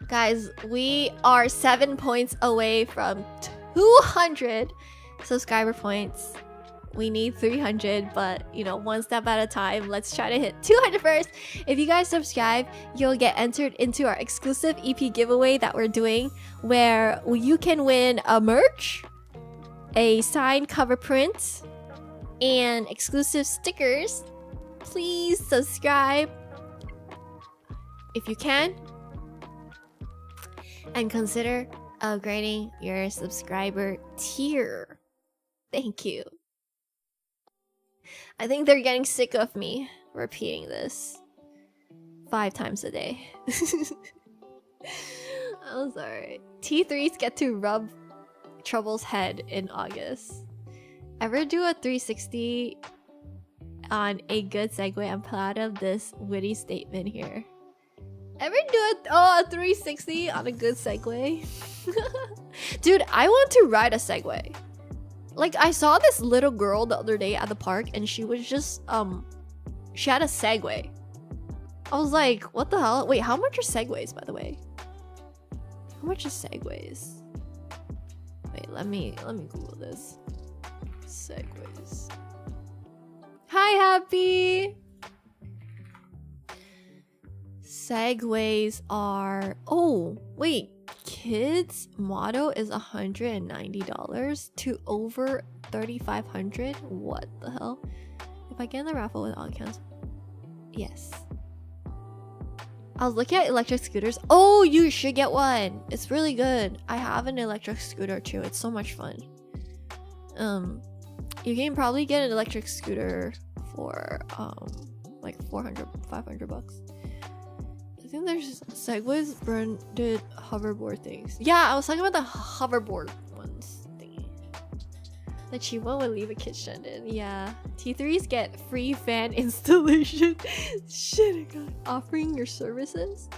Guys, we are 7 points away from 200 subscriber points. We need 300, but you know, one step at a time. Let's try to hit 200 first. If you guys subscribe, you'll get entered into our exclusive EP giveaway that we're doing, where you can win a merch, a signed cover print, and exclusive stickers. Please subscribe if you can, and consider upgrading your subscriber tier. Thank you. I think they're getting sick of me repeating this 5 times a day. I'm sorry. T3s get to rub Trouble's head in August. Ever do a 360 on a good segue? I'm proud of this witty statement here. Ever do a 360 on a good segue? Dude, I want to ride a Segway. Like, I saw this little girl the other day at the park, and she was just she had a Segway. I was like, what the hell? Wait, how much are Segways, by the way? How much is Segways? Wait, let me Google this. Segways. Hi, Happy. Segways are, oh wait, kids model is $190 to over $3,500. What the hell? If I get in the raffle with all accounts, yes. I was looking at electric scooters. Oh, you should get one. It's really good. I have an electric scooter too. It's so much fun. You can probably get an electric scooter for like 400, 500 bucks. I think there's Segways branded hoverboard things. Yeah, I was talking about the hoverboard ones thingy. The cheap one would leave a kid stranded. Yeah. T3s get free fan installation. Shit, God. Offering your services?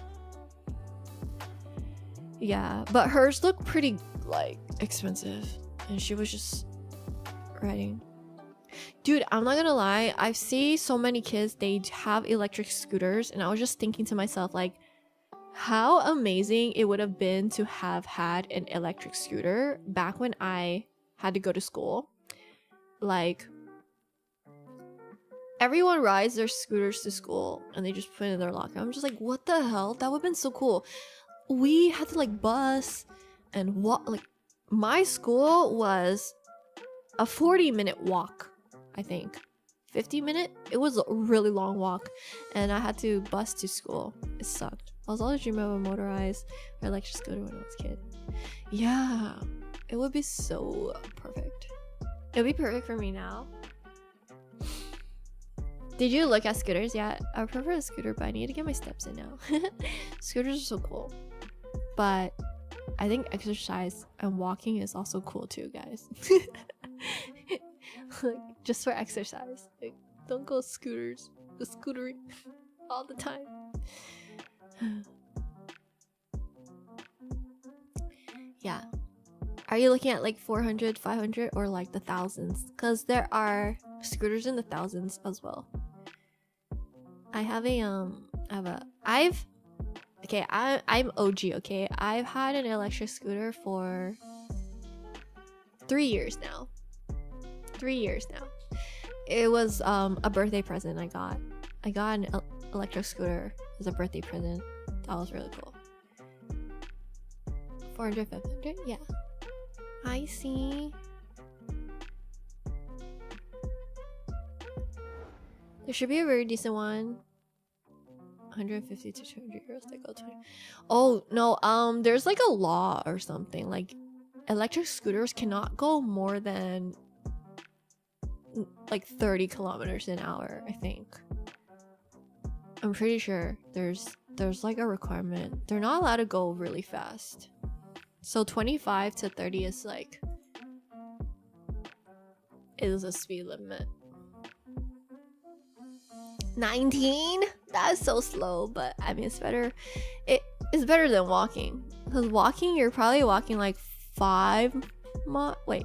Yeah, but hers looked pretty, like, expensive. And she was just riding. Dude, I'm not gonna lie, I've seen so many kids, they have electric scooters, and I was just thinking to myself, like, how amazing it would have been to have had an electric scooter back when I had to go to school. Like, everyone rides their scooters to school and they just put it in their locker. I'm just like, what the hell? That would have been so cool. We had to like bus and walk. Like, my school was a 40-minute walk, I think. 50-minute? It was a really long walk, and I had to bus to school. It sucked. I was always dreaming of a motorized or electric scooter when I was a kid. Yeah, it would be so perfect. It would be perfect for me now. Did you look at scooters yet? I would prefer a scooter, but I need to get my steps in now. Scooters are so cool. But I think exercise and walking is also cool too, guys. Like, just for exercise. Like, don't go scooters. The scootering all the time. Yeah. Are you looking at like 400, 500, or like the thousands? Because there are scooters in the thousands as well. I'm OG, okay? I've had an electric scooter for 3 years now. 3 years now. It was a birthday present I got. I got an electric scooter as a birthday present. That was really cool. 400, 500? Yeah. I see. There should be a very decent one. 150 to 200 euros. They go 20. Oh no, there's like a law or something. Like, electric scooters cannot go more than like 30 kilometers an hour, I think. I'm pretty sure there's like a requirement. They're not allowed to go really fast. So 25 to 30 is like, is a speed limit. 19? That's so slow, but I mean, it's better. It's better than walking. Because walking, you're probably walking like 5 miles. Wait,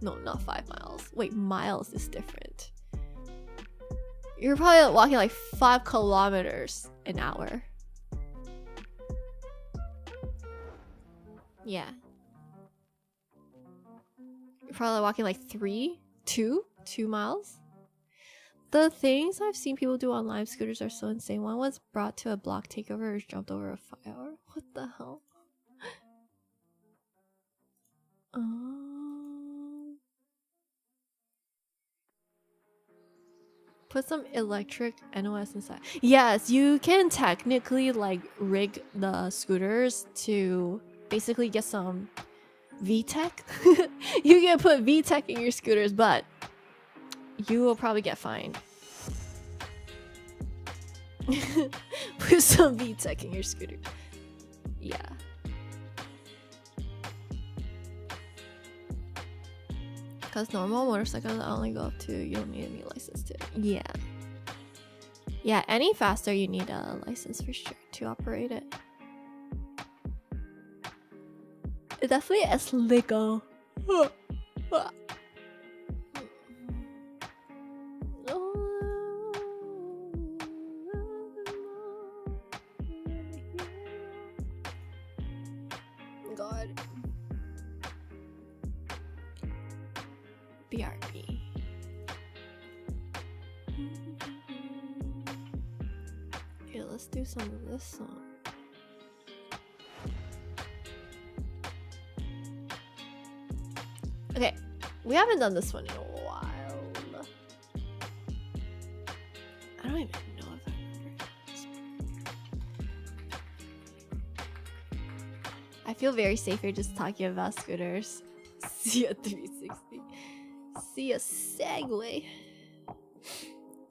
no, not 5 miles. Wait, miles is different. You're probably walking like 5 kilometers an hour. Yeah. You're probably walking like 2 2 miles. The things I've seen people do on Lime scooters are so insane. One was brought to a block takeover or jumped over a flyover. What the hell? Put some electric NOS inside. Yes, you can technically like rig the scooters to basically get some VTEC. You can put VTEC in your scooters, but you will probably get fined. Put some VTEC in your scooter. Yeah. Because normal motorcycles only go up to, you don't need any license to. Yeah. Yeah, any faster you need a license for sure to operate it. It definitely is legal. God. BRB. Okay, let's do some of this song. Okay, we haven't done this one in a while. I don't even know if I remember this one. I feel very safe here just talking about scooters. See a 360. See a Segway.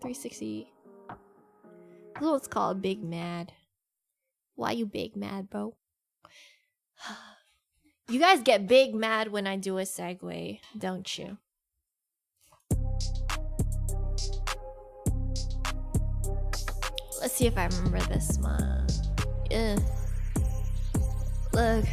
360. This one's called Big Mad. Why you big mad, bro? You guys get big mad when I do a segue, don't you? Let's see if I remember this one. Yeah. Look.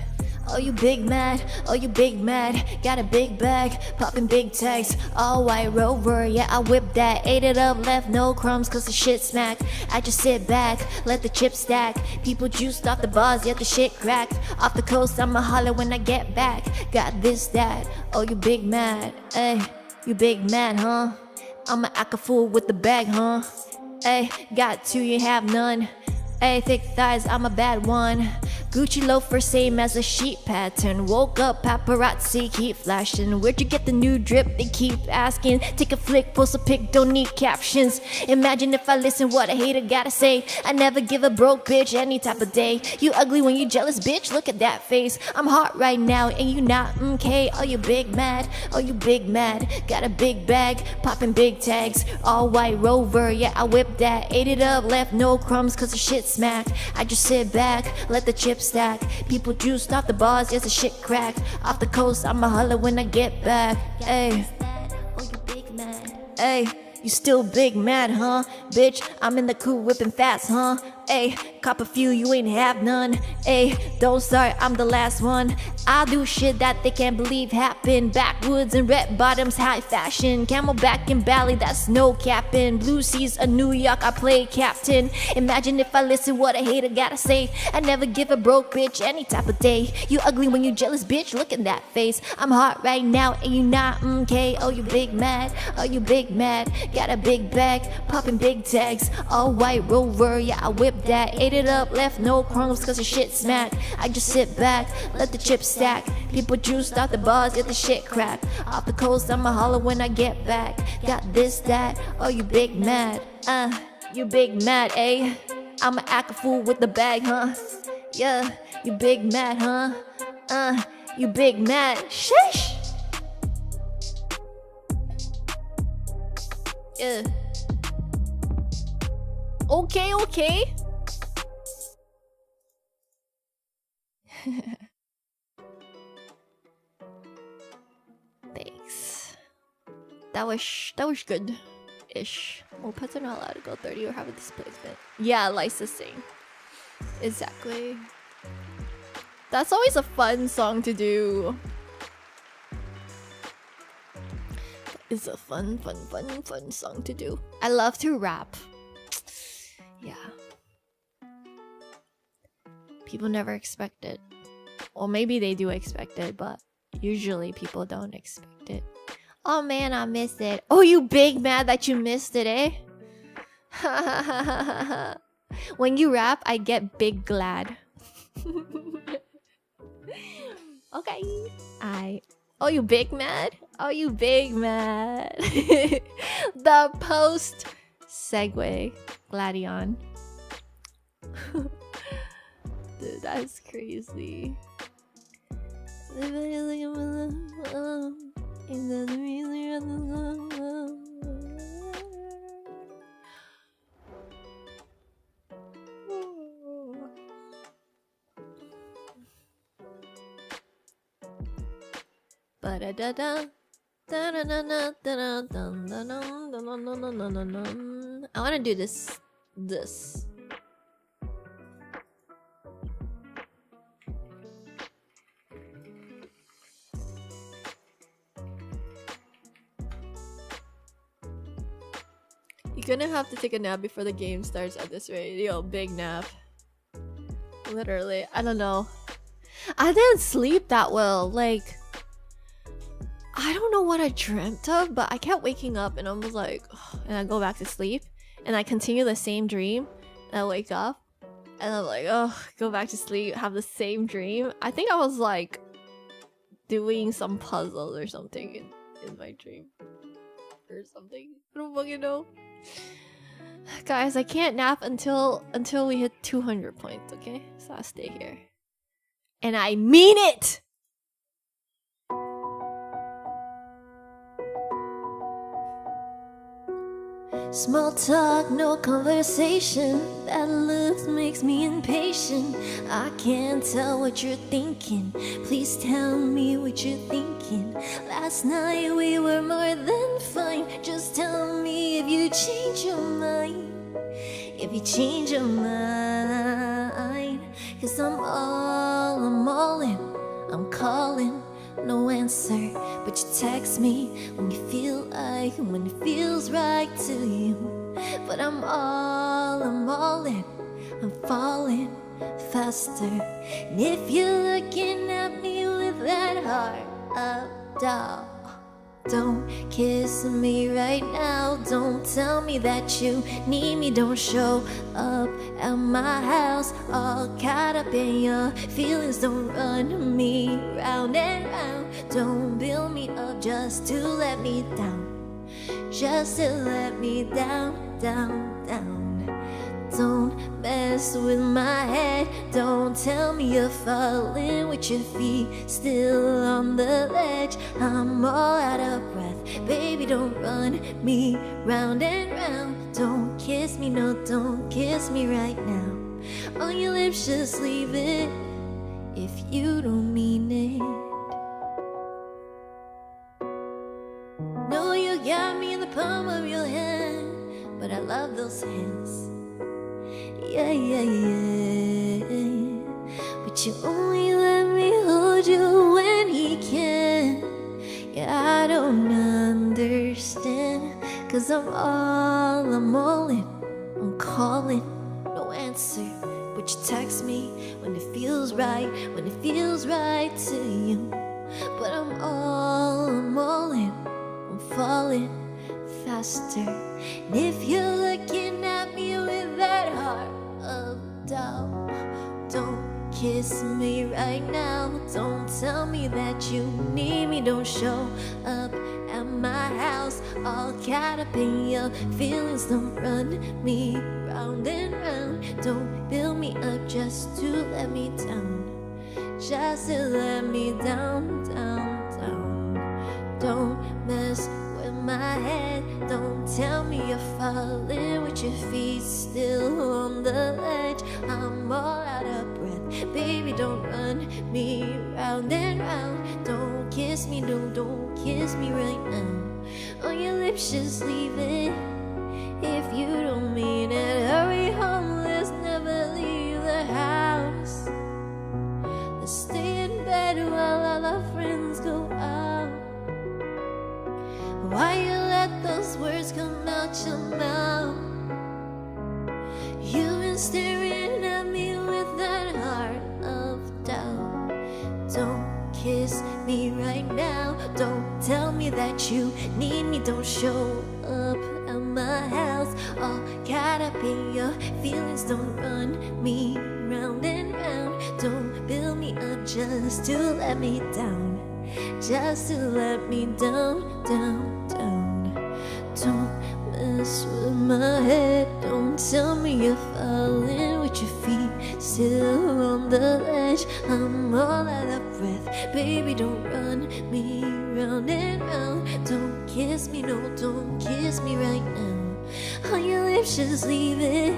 Oh, you big mad, oh, you big mad. Got a big bag, popping big tags. All white Rover, yeah, I whipped that. Ate it up, left no crumbs, cause the shit smacked. I just sit back, let the chips stack. People juiced off the bars, yet the shit cracked. Off the coast, I'ma holler when I get back. Got this, that, oh, you big mad. Ay, you big mad, huh? I'ma act a fool with the bag, huh? Ay, got two, you have none. Ay, thick thighs, I'm a bad one. Gucci loafer, same as a sheet pattern. Woke up, paparazzi keep flashing. Where'd you get the new drip? They keep asking. Take a flick, post a pic, don't need captions. Imagine if I listen what a hater gotta say. I never give a broke bitch any type of day. You ugly when you jealous, bitch, look at that face. I'm hot right now and you not okay. Oh, you big mad, oh, you big mad. Got a big bag, popping big tags. All white Rover, yeah, I whipped that. Ate it up, left no crumbs cause the shit smacked. I just sit back, let the chips stack. People juiced off the bars, yes, the shit cracked. Off the coast, I'ma holler when I get back. Ay, oh, you big mad. Ay, you still big mad, huh? Bitch, I'm in the coupe whipping fast, huh? Ay, cop a few, you ain't have none. Ay, don't start, I'm the last one. I'll do shit that they can't believe happened. Backwoods and red bottoms, high fashion. Camelback and Bali, that's no capping. Blue seas of New York, I play captain. Imagine if I listen what a hater gotta say. I never give a broke bitch any type of day. You ugly when you jealous, bitch, look at that face. I'm hot right now and you not okay. Oh, you big mad, oh, you big mad. Got a big bag, popping big tags. All white Rover, yeah, I whipped that. Ate it up, left no crumbs cause the shit smacked. I just sit back, let the chips stack. People juiced out the bars, get the shit cracked. Off the coast, I'ma holler when I get back. Got this, that, oh, you big mad. You big mad, eh? I'ma act a fool with the bag, huh? Yeah, you big mad, huh? You big mad. Shish! Yeah. Okay, okay. Thanks. That was good ish. Mopeds are not allowed to go 30 or have a displacement. Yeah, licensing. Exactly. That's always a fun song to do. It's a fun song to do. I love to rap. Yeah. People never expect it. Well, maybe they do expect it, but usually people don't expect it. Oh man, I missed it. Oh, you big mad that you missed it, eh? When you rap, I get big glad. Okay. Oh, you big mad? Oh, you big mad. The post segue. Gladion. Dude, that's crazy. I want to do this. You're gonna have to take a nap before the game starts at this rate. Yo, big nap. Literally, I don't know. I didn't sleep that well. Like, I don't know what I dreamt of, but I kept waking up and I was like, and I go back to sleep and I continue the same dream and I wake up and I'm like, oh, go back to sleep, have the same dream. I think I was like doing some puzzle or something in my dream or something. I don't fucking know. Guys, I can't nap until we hit 200 points, okay? So I'll stay here. And I mean it! Small talk, no conversation. That look makes me impatient. I can't tell what you're thinking. Please tell me what you're thinking. Last night we were more than fine. Just tell me if you change your mind. If you change your mind. Cause I'm all in. I'm calling. No answer, but you text me when you feel like, when it feels right to you. But I'm all in, I'm falling faster. And if you're looking at me with that heart up, down, don't kiss me right now. Don't tell me that you need me. Don't show up at my house all caught up in your feelings. Don't run me round and round. Don't build me up just to let me down. Just to let me down, down, down. Don't mess with my head. Don't tell me you're falling with your feet still on the ledge. I'm all out of breath. Baby, don't run me round and round. Don't kiss me, no, don't kiss me right now. On your lips, just leave it if you don't mean it. No, you got me in the palm of your hand, but I love those hands. Yeah, yeah, yeah. But you only let me hold you when he can. Yeah, I don't understand. Cause I'm all in. I'm calling, no answer. But you text me when it feels right. When it feels right to you. But I'm all in. I'm falling faster. And if you're looking at me with that heart of doubt, don't kiss me right now. Don't tell me that you need me. Don't show up at my house all caught up in your feelings. Don't run me round and round. Don't build me up just to let me down. Just to let me down, down, down. Don't mess with my head. Don't tell me you're falling with your feet still on the ledge. I'm all out of breath. Baby, don't run me round and round. Don't kiss me, no, don't kiss me right now. On your lips, just leave it if you don't mean it. Hurry home, let's never leave the house. Let's stay in bed while all our friends go out. Why you let those words come out your mouth? You've been staring at me with that heart of doubt. Don't kiss me right now. Don't tell me that you need me. Don't show up at my house all caught up in your feelings. Don't run me round and round. Don't build me up just to let me down. Just to let me down, down, down. Don't mess with my head. Don't tell me you're falling with your feet still on the ledge. I'm all out of breath. Baby, don't run me round and round. Don't kiss me, no, don't kiss me right now. On your lips, just leave it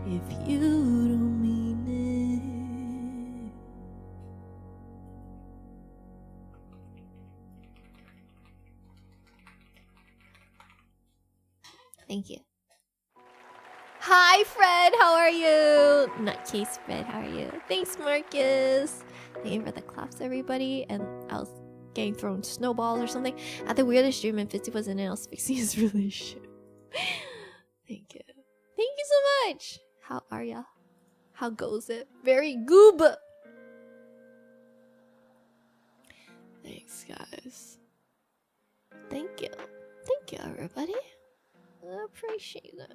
if you don't mean it. Thank you. Hi, Fred. How are you? Nutcase Fred. How are you? Thanks, Marcus. Thank you for the claps, everybody. And I was getting thrown snowballs or something. I had the weirdest dream, and Fitzy was in it. I was fixing his relationship. Thank you. Thank you so much. How are ya? How goes it? Very goob. Thanks, guys. Thank you. Thank you, everybody. I appreciate it.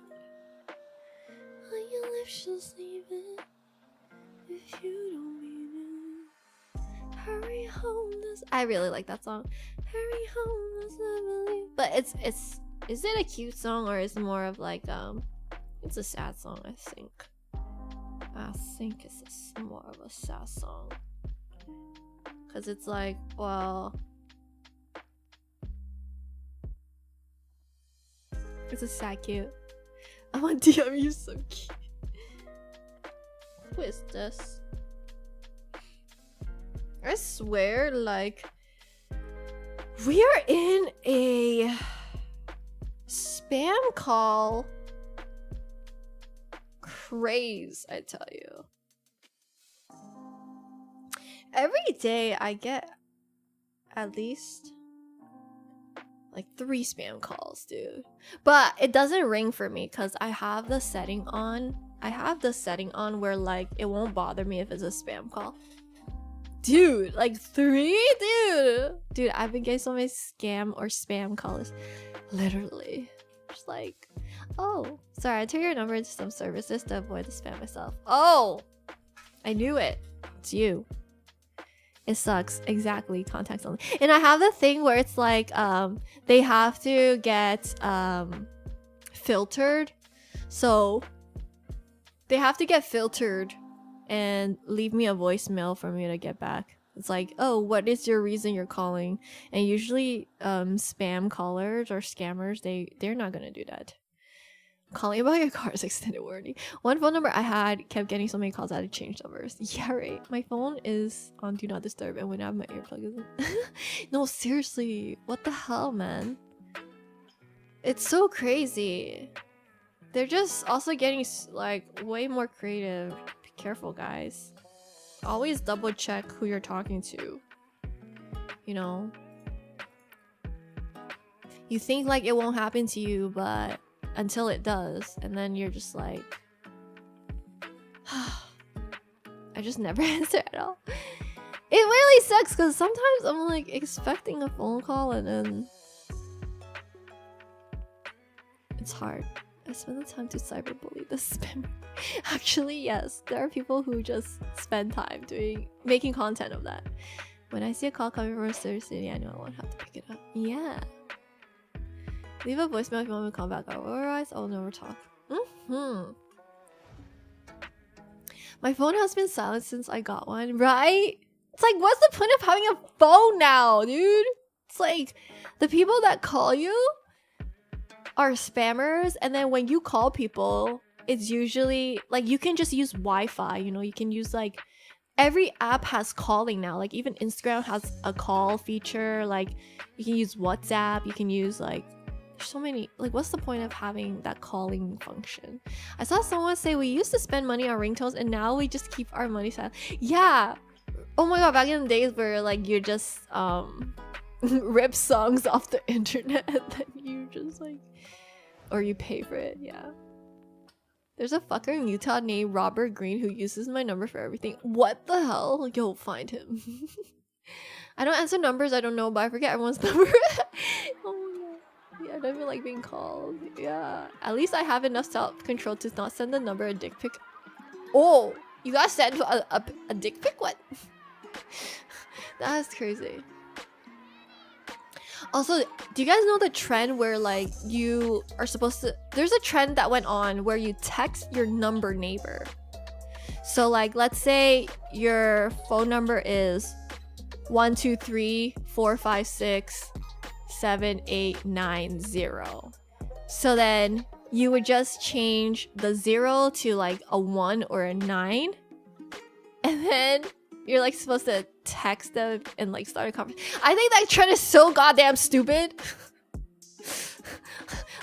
On your lips, just leave it if you don't mean it. Hurry home, I really like that song. Hurry home, I believe. But is it a cute song or is it more of like it's a sad song? I think it's more of a sad song. Cause it's like, well, it's a sad cute. I'm on DM, you so cute. Who is this? I swear, like, we are in a spam call craze, I tell you. Every day I get at least like 3 spam calls, dude. But it doesn't ring for me because I have the setting on. I have the setting on where like it won't bother me if it's a spam call. Dude, like 3? Dude, I've been getting so many scam or spam calls. Literally. Just like, oh, sorry, I took your number into some services to avoid the spam myself. Oh, I knew it. It's you. It sucks. Exactly. Contacts only. And I have the thing where it's like they have to get filtered. So they have to get filtered and leave me a voicemail for me to get back. It's like, oh, what is your reason you're calling? And usually spam callers or scammers, they're not gonna do that. Calling about your car's extended warranty. One phone number I had kept getting so many calls I had to change numbers. Yeah, right. My phone is on do not disturb and when I have my earplugs in. No, seriously. What the hell, man? It's so crazy. They're just also getting like way more creative. Be careful, guys. Always double check who you're talking to. You know? You think like it won't happen to you, but until it does, and then you're just like, I just never answer at all. It really sucks because sometimes I'm like expecting a phone call and then it's hard. I spend the time to cyberbully the spammer. Actually, yes, there are people who just spend time making content of that. When I see a call coming from a certain city, I know I won't have to pick it up. Yeah. Leave a voicemail if you want me to call back. Otherwise, I'll never talk. My phone has been silent since I got one, right? It's like, what's the point of having a phone now, dude? It's like, the people that call you are spammers, and then when you call people, it's usually, like, you can just use Wi-Fi, you know? You can use, like, every app has calling now. Like, even Instagram has a call feature. Like, you can use WhatsApp. You can use, like, there's so many, like, what's the point of having that calling function? I saw someone say we used to spend money on ringtones and now we just keep our money silent. Yeah. Oh my god, back in the days where like you just rip songs off the internet and then you just like, or you pay for it. Yeah. There's a fucker in Utah named Robert Green who uses my number for everything. What the hell? Yo, find him. I don't answer numbers I don't know, but I forget everyone's number. Oh no. Yeah, I don't even like being called. Yeah. At least I have enough self-control to not send the number a dick pic. Oh! You guys sent a dick pic? What? That's crazy. Also, do you guys know the trend where like you are supposed to... There's a trend that went on where you text your number neighbor. So like, let's say your phone number is 123-456-7890. So then you would just change the 0 to like a 1 or a 9. And then you're like supposed to text them and like start a conversation. I think that trend is so goddamn stupid.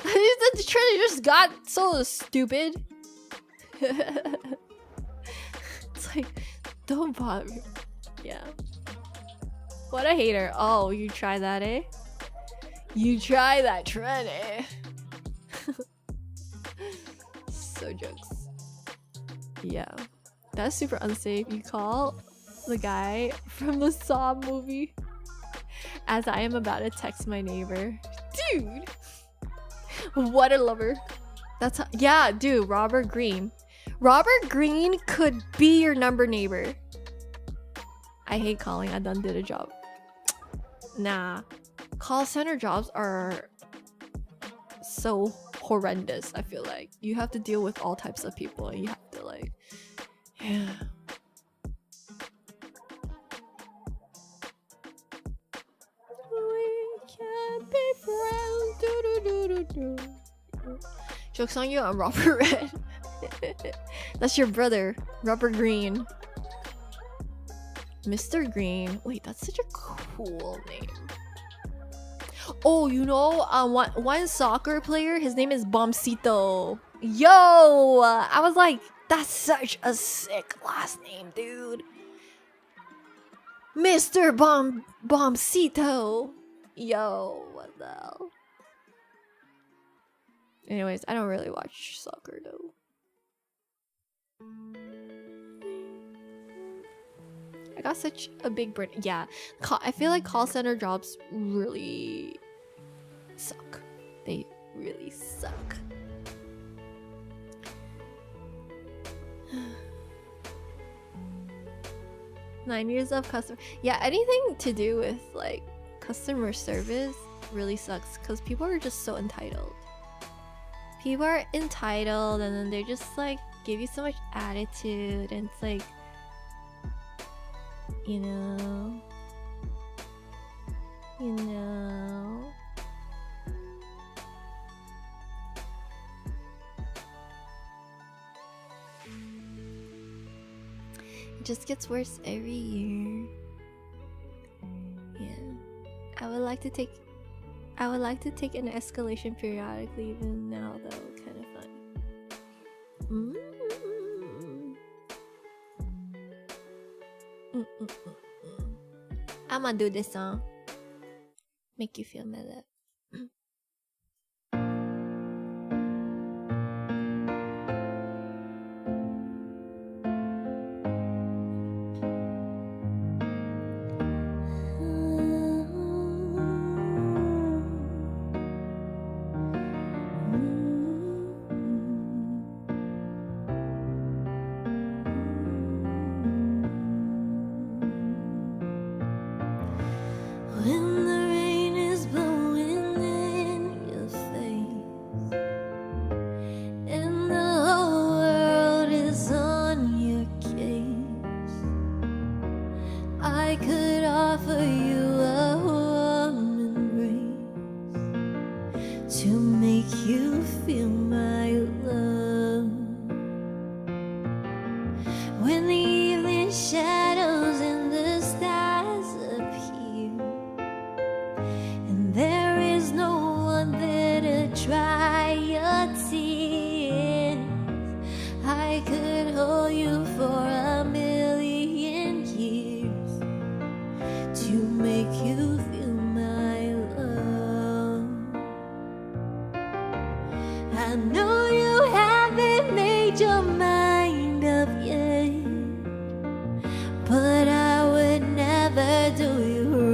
The trend just got so stupid. It's like, don't bother me. Yeah. What a hater. Oh, you try that, eh? You try that trend, eh? So jokes. Yeah. That's super unsafe. You call the guy from the Saw movie as I am about to text my neighbor. Dude! What a lover. That's how, yeah, dude, Robert Greene. Robert Greene could be your number neighbor. I hate calling. I done did a job. Nah. Call center jobs are so horrendous, I feel like. You have to deal with all types of people and you have to like... Yeah. We can't be friends. Do, do, do, do, do. Joke's on you, I'm Robert Red. That's your brother, Robert Greene. Mr. Green. Wait, that's such a cool name. Oh, you know, one soccer player, his name is Bombcito. Yo! I was like, that's such a sick last name, dude. Mr. Bombcito. Yo, what the hell? Anyways, I don't really watch soccer though. I got such a big brain. Yeah, I feel like call center jobs really suck. They really suck. Nine years of customer. Yeah, anything to do with like customer service really sucks because people are just so entitled. People are entitled and then they just like give you so much attitude and it's like, you know. It just gets worse every year. Yeah. I would like to take an escalation periodically even now though, kind of fun. I'ma do this song. Make you feel mad up. When the rain is blowing in your face and the whole world is on your case, I could offer you a warm embrace to make you feel my love. When the evening shadows and the stars appear and there is no one there to dry your tears, I could hold you for a million years to make you feel my love. I know you haven't made your mind up yet, but I would never do you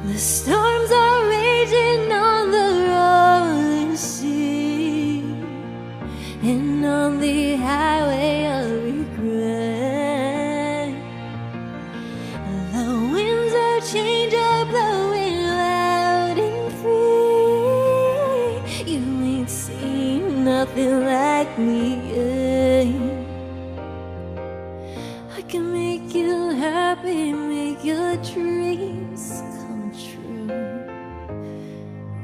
The storms are raging on the rolling sea, and on the highway of regret, the winds of change are blowing loud and free. You ain't seen nothing like me yet. I can make you happy, make your dreams come true.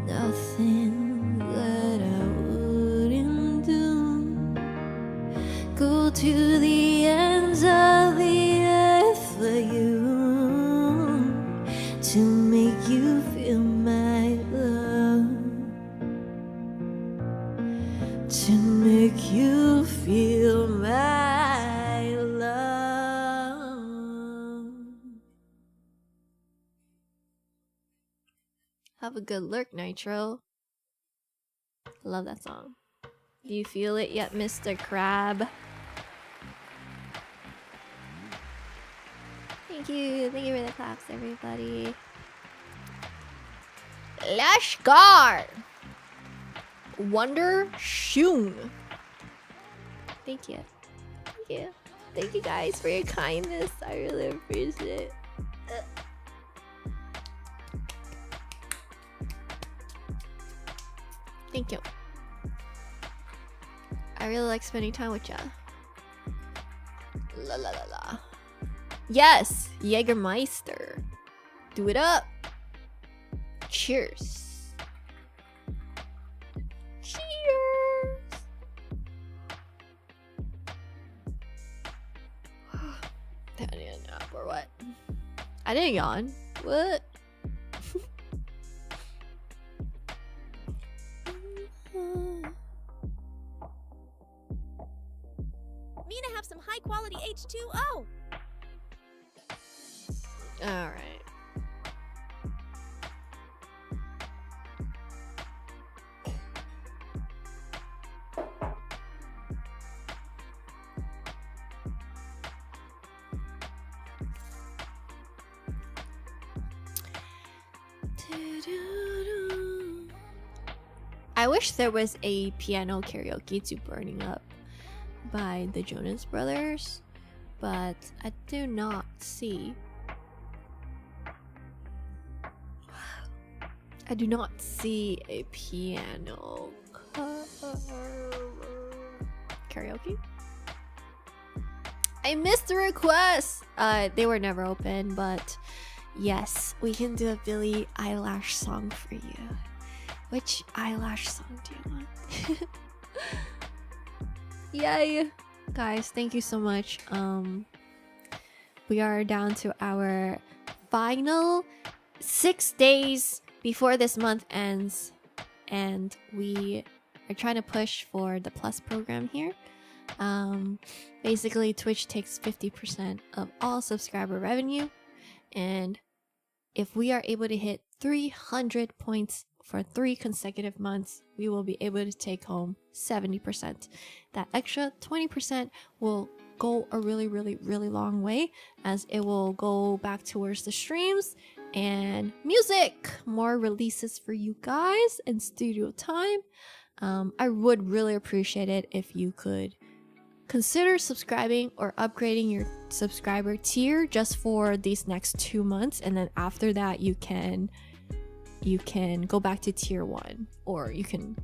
Nothing that I wouldn't do. Go to the ends of the earth for you, to make you feel my love, to make you feel my love. Have a good lurk, Nitro. Love that song. Do you feel it yet, Mr. Crab? Thank you for the claps, everybody. Lashgar! Wonder Shun. Thank you. Thank you. Thank you guys for your kindness. I really appreciate it. Thank you. I really like spending time with ya. La la la la. Yes! Jägermeister. Do it up. Cheers. Cheers. Did I need a nap or what? I didn't yawn. What? Mina have some high quality H2O. All right. I wish there was a piano karaoke to Burning Up by the Jonas Brothers, but I do not see. I do not see a piano karaoke. I missed the request. They were never open, but yes, we can do a Billie Eilish song for you. Which eyelash song do you want? Yay! Guys, thank you so much. We are down to our final 6 days before this month ends, and we are trying to push for the Plus program here. Basically, Twitch takes 50% of all subscriber revenue, and if we are able to hit 300 points for 3 consecutive months, we will be able to take home 70%. That extra 20% will go a really, really, really long way, as it will go back towards the streams and music, more releases for you guys and studio time. I would really appreciate it if you could consider subscribing or upgrading your subscriber tier just for these next 2 months, and then after that you can go back to tier 1, or you can,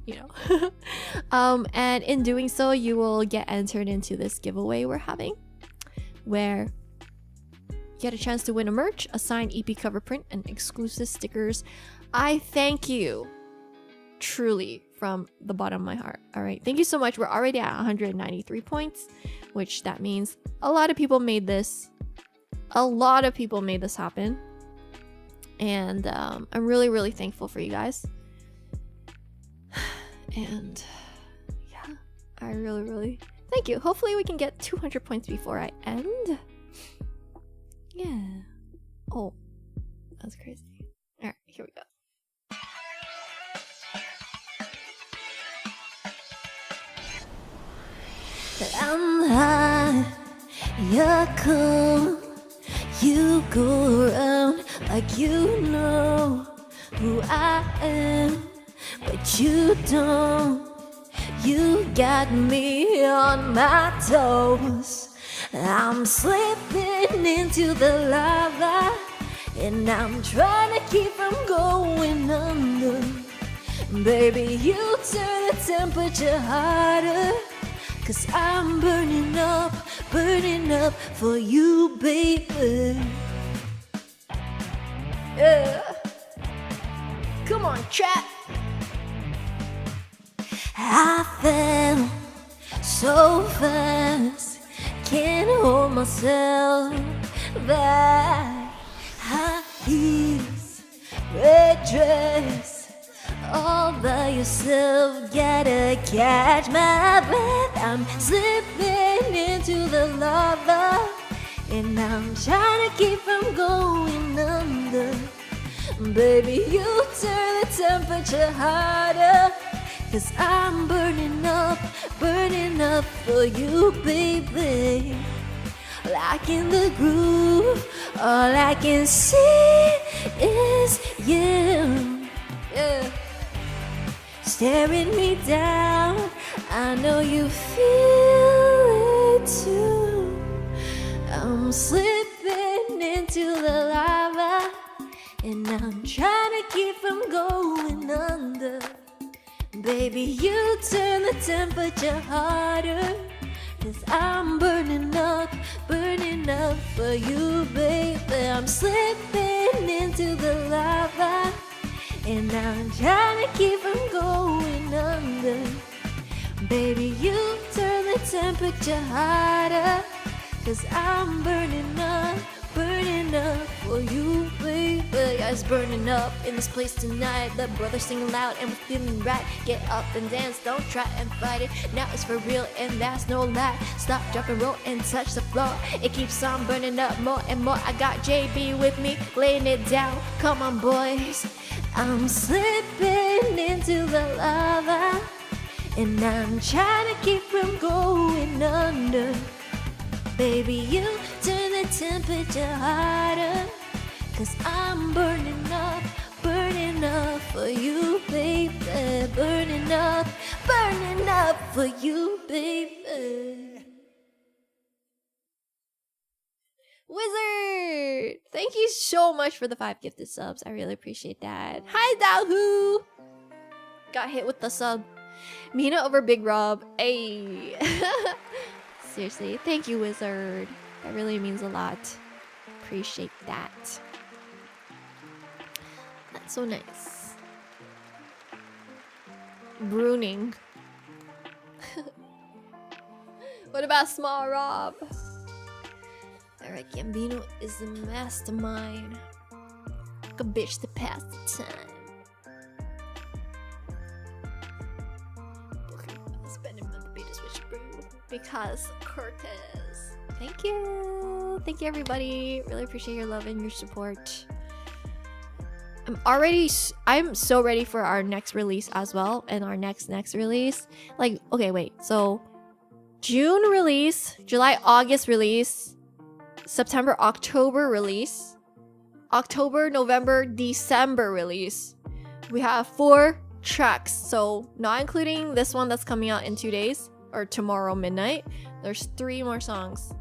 and in doing so you will get entered into this giveaway we're having, where you get a chance to win a merch, a signed EP cover print, and exclusive stickers. I thank you truly from the bottom of my heart. All right, thank you so much. We're already at 193 points, which that means a lot of people made this happen. And I'm really, really thankful for you guys. And yeah, I really, really Thank you. Hopefully we can get 200 points before I end. Yeah. Oh, that's crazy. Alright, here we go. I'm hot, you're cool. You go around like you know who I am, but you don't. You got me on my toes. I'm slipping into the lava, and I'm trying to keep from going under. Baby, you turn the temperature hotter, 'cause I'm burning up for you, baby. Yeah. Come on, chat. I fell so fast, can't hold myself back. High heels, red dress, all by yourself, gotta catch my breath. I'm slipping into the lava, and I'm trying to keep from going under. Baby, you turn the temperature hotter, 'cause I'm burning up for you, baby. Like in the groove, all I can see is you. Yeah. Staring me down, I know you feel it too. I'm slipping into the lava, and I'm trying to keep from going under. Baby, you turn the temperature hotter, 'cause I'm burning up for you, baby. I'm slipping into the lava, and I'm trying to keep from going under. Baby, you turn the temperature hotter, 'cause I'm burning up for you, baby. Guys, burning up in this place tonight. The brothers singing loud and we're feeling right. Get up and dance, don't try and fight it. Now it's for real and that's no lie. Stop, drop and roll and touch the floor. It keeps on burning up more and more. I got JB with me, laying it down. Come on, boys. I'm slipping into the lava, and I'm trying to keep from going under. Baby, you turn the temperature hotter, 'cause I'm burning up for you, baby. Burning up for you, baby. Wizard! Thank you so much for the 5 gifted subs. I really appreciate that. Hi, Dahu! Got hit with the sub. Mina over Big Rob. Ayy. Seriously, thank you, Wizard. That really means a lot. Appreciate that. That's so nice. Bruning. What about Small Rob? Alright, Gambino is the mastermind. Like a bitch to pass the time. Spending month beta switch brew because Curtis. Thank you. Thank you, everybody. Really appreciate your love and your support. I'm so ready for our next release as well, and our next release. Like, okay, wait. So June release, July, August release, September, October release, October, November, December release. We have 4 tracks, so not including this one that's coming out in 2 days or tomorrow midnight. There's 3 more songs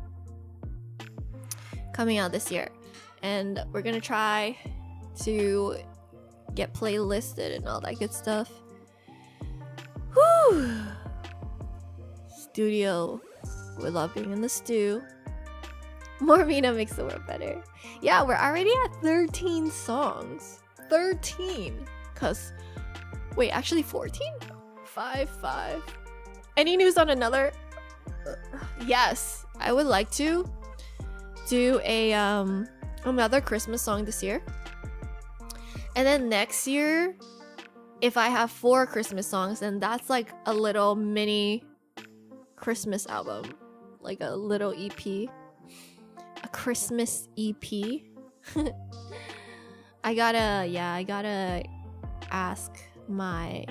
coming out this year, and we're gonna try to get playlisted and all that good stuff. Whew. Studio, we love being in the stew. More Mina makes the world better. Yeah, we're already at 13 songs. 13. Cause wait, actually 14? 5. Any news on another? Yes, I would like to do a another Christmas song this year. And then next year, if I have 4 Christmas songs, then that's like a little mini Christmas album, like a little EP, a Christmas EP. I gotta ask my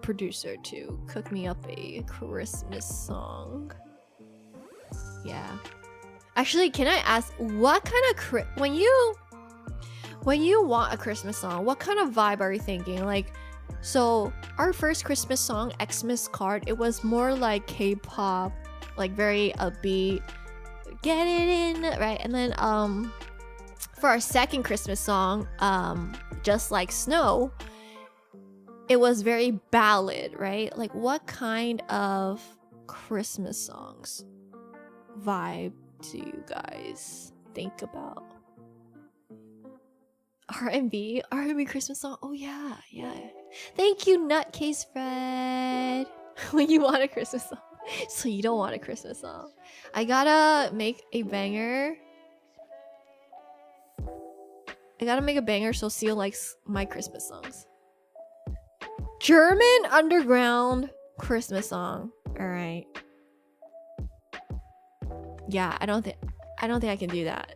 producer to cook me up a Christmas song. Yeah. Actually, can I ask what kind of when you want a Christmas song, what kind of vibe are you thinking? Like, so our first Christmas song, Xmas Card, it was more like K-pop, like very upbeat, get it in, right? And then for our second Christmas song, Just Like Snow, it was very ballad, right? Like, what kind of Christmas songs vibe do you guys think about? R&B Christmas song. Oh yeah. Thank you, Nutcase Fred. When you want a Christmas song, so you don't want a Christmas song. I gotta make a banger. So Seal likes my Christmas songs. German underground Christmas song. All right. Yeah, I don't think I can do that.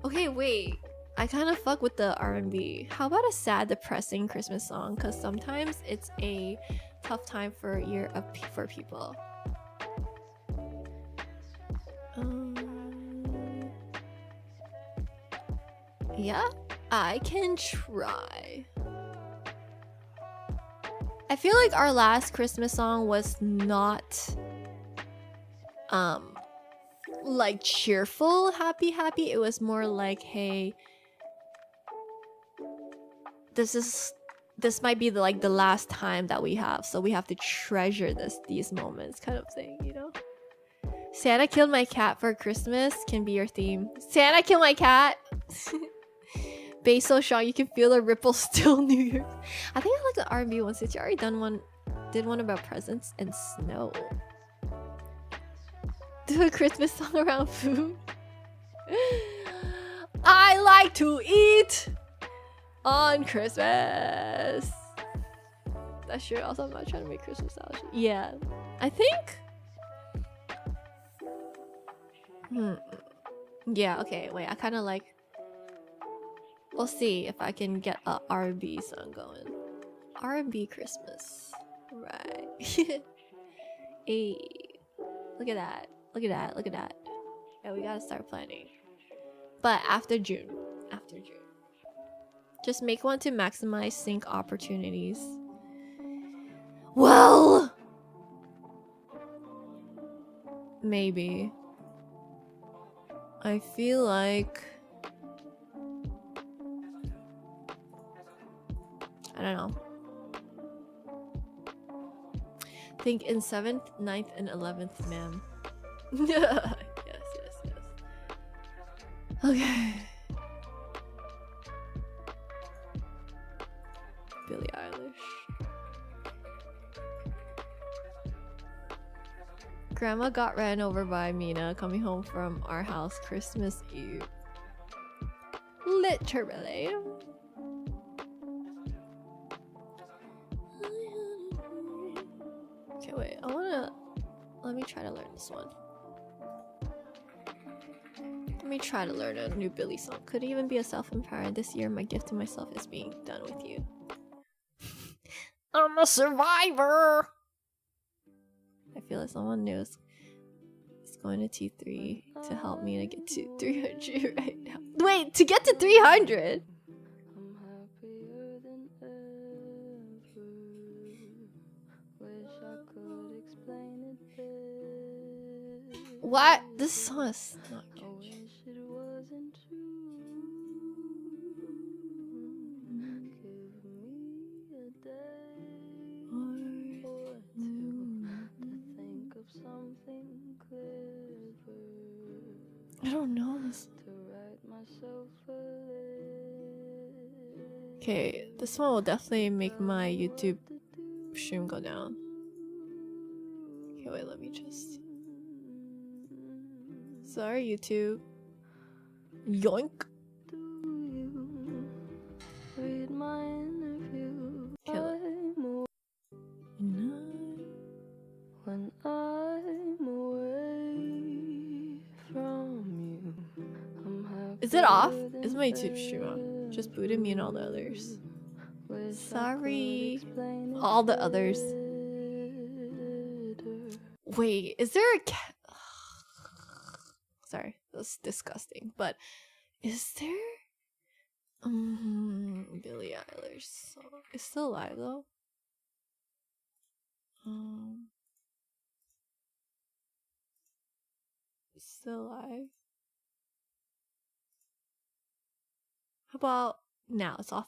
Okay, wait. I kind of fuck with the R&B. How about a sad, depressing Christmas song? Because sometimes it's a tough time for people. Yeah, I can try. I feel like our last Christmas song was not like cheerful, happy. It was more like, hey, this might be the last time that we have, so we have to treasure these moments, kind of thing, you know. Santa killed my cat for Christmas can be your theme. Santa killed my cat. Bass so strong you can feel the ripples still. New Year's. I think I like the R&B one since you already did one about presents and snow. Do a Christmas song around food. I like to eat on Christmas. That's true. Also, I'm not trying to make Christmas nostalgia. Yeah, I think. Yeah. Okay. Wait. I kind of like. We'll see if I can get a R&B song going. R&B Christmas. Right. Hey. Look at that. Yeah, we gotta start planning. But after June. Just make one to maximize sync opportunities. Well, maybe. I feel like I don't know. Think in 7th, 9th, and 11th, ma'am. Yes. Okay. Billie Eilish. Grandma got ran over by Mina coming home from our house Christmas Eve. Literally. Okay, wait. Let me try to learn this one. Let me try to learn a new Billie song. Could even be a self-empowering. This year, my gift to myself is being done with you. I'm a survivor! I feel like someone new is going to T3 to help me to get to 300 right now. Wait, to get to 300? What? This song is not catchy. I don't know this. Okay, this one will definitely make my YouTube stream go down. Okay, wait, let me just. Sorry, YouTube. Yoink. Is it off? Is my YouTube stream on? Just booted me and all the others. Sorry. All the others. Wait, is there a cat? Sorry, that's disgusting. But is there? Billie Eilish song. It's still alive though. It's still alive. How about now? It's offline.